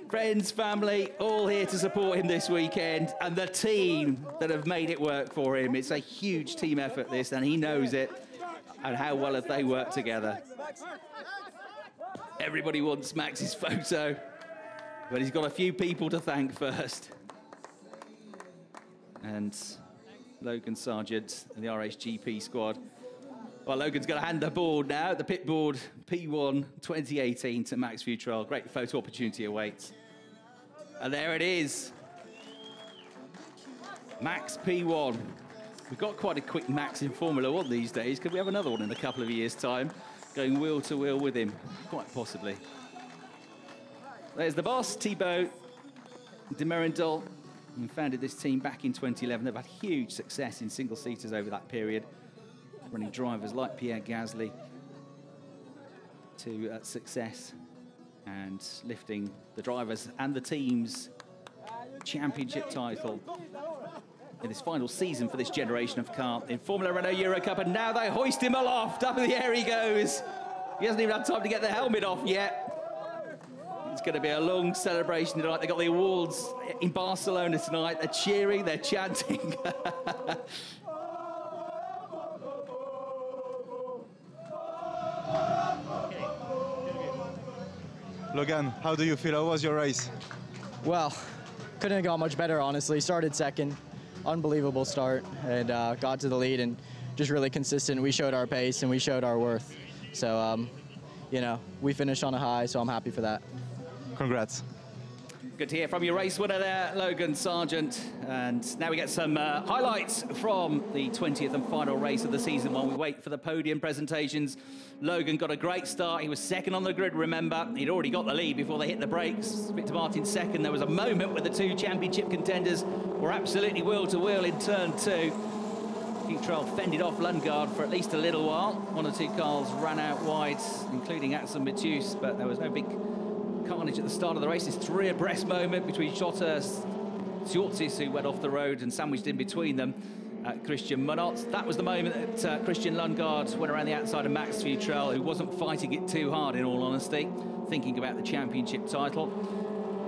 Speaker 1: Friends, family, all here to support him this weekend. And the team that have made it work for him. It's a huge team effort, this, and he knows it. And how well have they worked together. Everybody wants Max's photo, but he's got a few people to thank first. And Logan Sargent and the RHGP squad. Well, Logan's going to hand the board now, the pit board P1 2018 to Max Futrell. Great photo opportunity awaits. And there it is. Max P1. We've got quite a quick Max in Formula 1 these days. Could we have another one in a couple of years' time? Going wheel to wheel with him, quite possibly. There's the boss, Thibaut de Merendol, who founded this team back in 2011. They've had huge success in single-seaters over that period, running drivers like Pierre Gasly to success and lifting the drivers and the team's championship title in this final season for this generation of car in Formula Renault Eurocup, and now they hoist him aloft. Up in the air he goes. He hasn't even had time to get the helmet off yet. It's going to be a long celebration tonight. They've got the awards in Barcelona tonight. They're cheering, they're chanting.
Speaker 3: Logan, how do you feel? How was your race?
Speaker 4: Well, couldn't have gone much better, honestly. Started second. Unbelievable start, and got to the lead, and just really consistent. We showed our pace and we showed our worth. So, you know, we finished on a high, so I'm happy for that.
Speaker 3: Congrats.
Speaker 1: Good to hear from your race winner there, Logan Sargent. And now we get some highlights from the 20th and final race of the season while we wait for the podium presentations. Logan got a great start. He was second on the grid, remember. He'd already got the lead before they hit the brakes. Victor Martin second. There was a moment where the two championship contenders were absolutely wheel to wheel in turn two. Futrell fended off Lundgaard for at least a little while. One or two cars ran out wide, including Axel Matthews, but there was no big carnage at the start of the race. This three abreast moment between Schothorst, Zortis, who went off the road, and sandwiched in between them Christian Munot. That was the moment that Christian Lundgaard went around the outside of Max Futrell, who wasn't fighting it too hard, in all honesty, thinking about the championship title.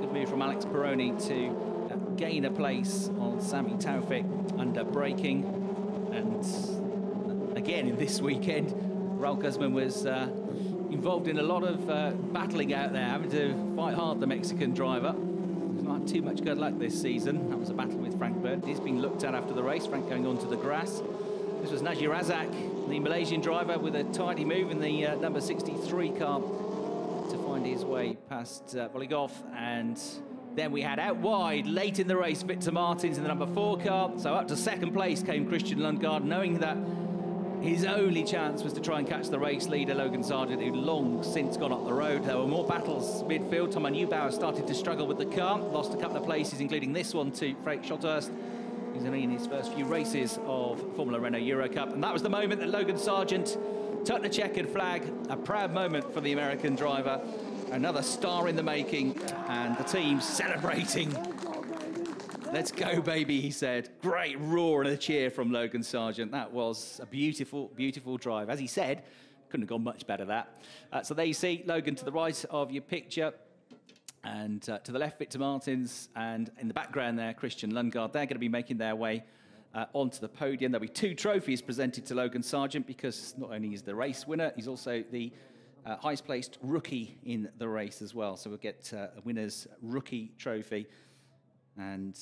Speaker 1: Good move from Alex Peroni to gain a place on Sami Taufik under braking. And again, in this weekend, Raul Guzman was involved in a lot of battling out there, having to fight hard, the Mexican driver. He's not had too much good luck this season. That was a battle with Frank Bird. He's been looked at after the race, Frank going onto the grass. This was Najir Razak, the Malaysian driver, with a tidy move in the number 63 car to find his way past Bolligov. And then we had out wide, late in the race, Victor Martins in the number 4 car. So up to second place came Christian Lundgaard, knowing that his only chance was to try and catch the race leader, Logan Sargent, who'd long since gone up the road. There were more battles midfield. Thomas Neubauer started to struggle with the car, lost a couple of places, including this one to Frank Schotthurst. He's only in his first few races of Formula Renault Eurocup. And that was the moment that Logan Sargent took the checkered flag. A proud moment for the American driver. Another star in the making, and the team celebrating. Let's go, baby, he said. Great roar and a cheer from Logan Sargent. That was a beautiful, beautiful drive. As he said, couldn't have gone much better, that. So there you see Logan to the right of your picture. And to the left, Victor Martins. And in the background there, Christian Lundgaard. They're going to be making their way onto the podium. There'll be 2 trophies presented to Logan Sargent, because not only is the race winner, he's also the highest placed rookie in the race as well. So we'll get a winner's rookie trophy and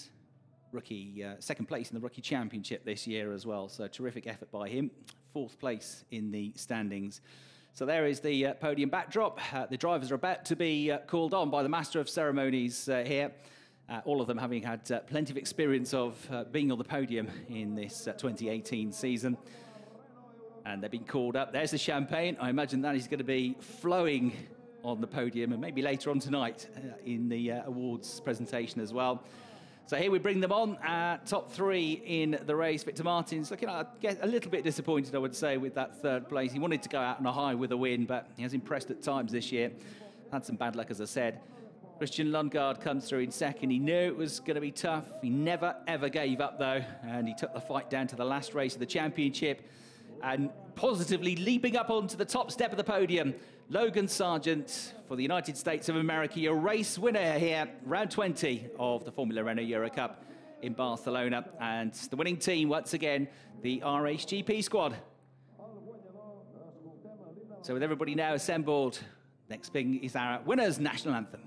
Speaker 1: rookie second place in the rookie championship this year as well. So terrific effort by him. 4th place in the standings. So there is the podium backdrop. The drivers are about to be called on by the Master of Ceremonies here. All of them having had plenty of experience of being on the podium in this 2018 season. And they're being called up. There's the champagne. I imagine that is going to be flowing on the podium, and maybe later on tonight in the awards presentation as well. So here we bring them on. Top 3 in the race. Victor Martins looking a little bit disappointed, I would say, with that 3rd place. He wanted to go out on a high with a win, but he has impressed at times this year. Had some bad luck, as I said. Christian Lundgaard comes through in 2nd. He knew it was going to be tough. He never, ever gave up, though, and he took the fight down to the last race of the championship. And positively leaping up onto the top step of the podium, Logan Sargent for the United States of America, your race winner here, round 20 of the Formula Renault Eurocup in Barcelona. And the winning team, once again, the RHGP squad. So with everybody now assembled, next thing is our winner's national anthem.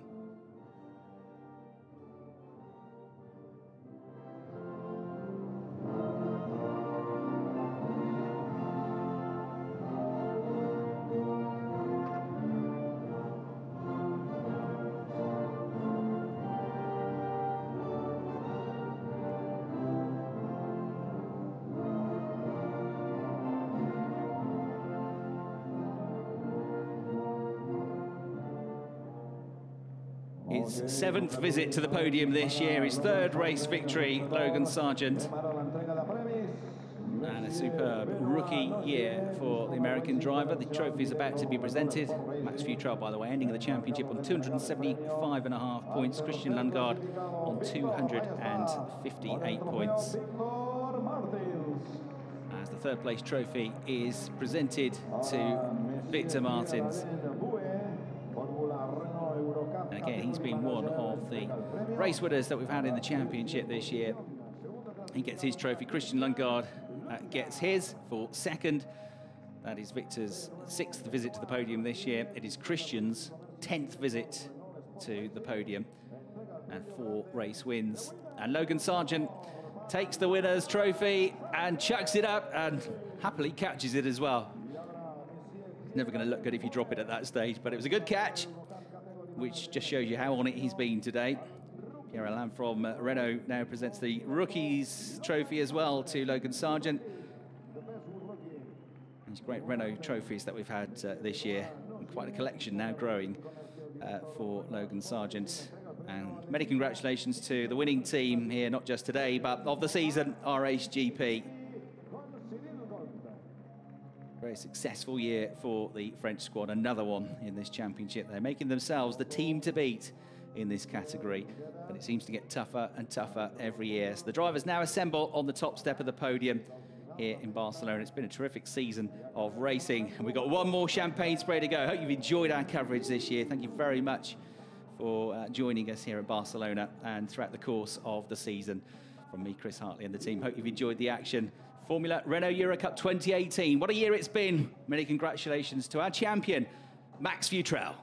Speaker 1: His 7th visit to the podium this year, his 3rd race victory, Logan Sargent. And a superb rookie year for the American driver. The trophy is about to be presented. Max Futrell, by the way, ending the championship on 275.5 points. Christian Lundgaard on 258 points. As the 3rd place trophy is presented to Victor Martins. And again, he's been one of the race winners that we've had in the championship this year. He gets his trophy. Christian Lundgaard gets his for 2nd. That is Victor's 6th visit to the podium this year. It is Christian's 10th visit to the podium and 4 race wins. And Logan Sargent takes the winner's trophy and chucks it up and happily catches it as well. It's never going to look good if you drop it at that stage, but it was a good catch, which just shows you how on it he's been today. Pierre Alain from Renault now presents the Rookies Trophy as well to Logan Sargent. These great Renault trophies that we've had this year. And quite a collection now growing for Logan Sargent. And many congratulations to the winning team here, not just today, but of the season, RHGP. Very successful year for the French squad, another one in this championship. They're making themselves the team to beat in this category, but it seems to get tougher and tougher every year. So the drivers now assemble on the top step of the podium here in Barcelona. It's been a terrific season of racing, and we've got one more champagne spray to go. I hope you've enjoyed our coverage this year. Thank you very much for joining us here at Barcelona and throughout the course of the season. From me, Chris Hartley, and the team, hope you've enjoyed the action. Formula Renault Eurocup 2018. What a year it's been. Many congratulations to our champion, Max Futrell.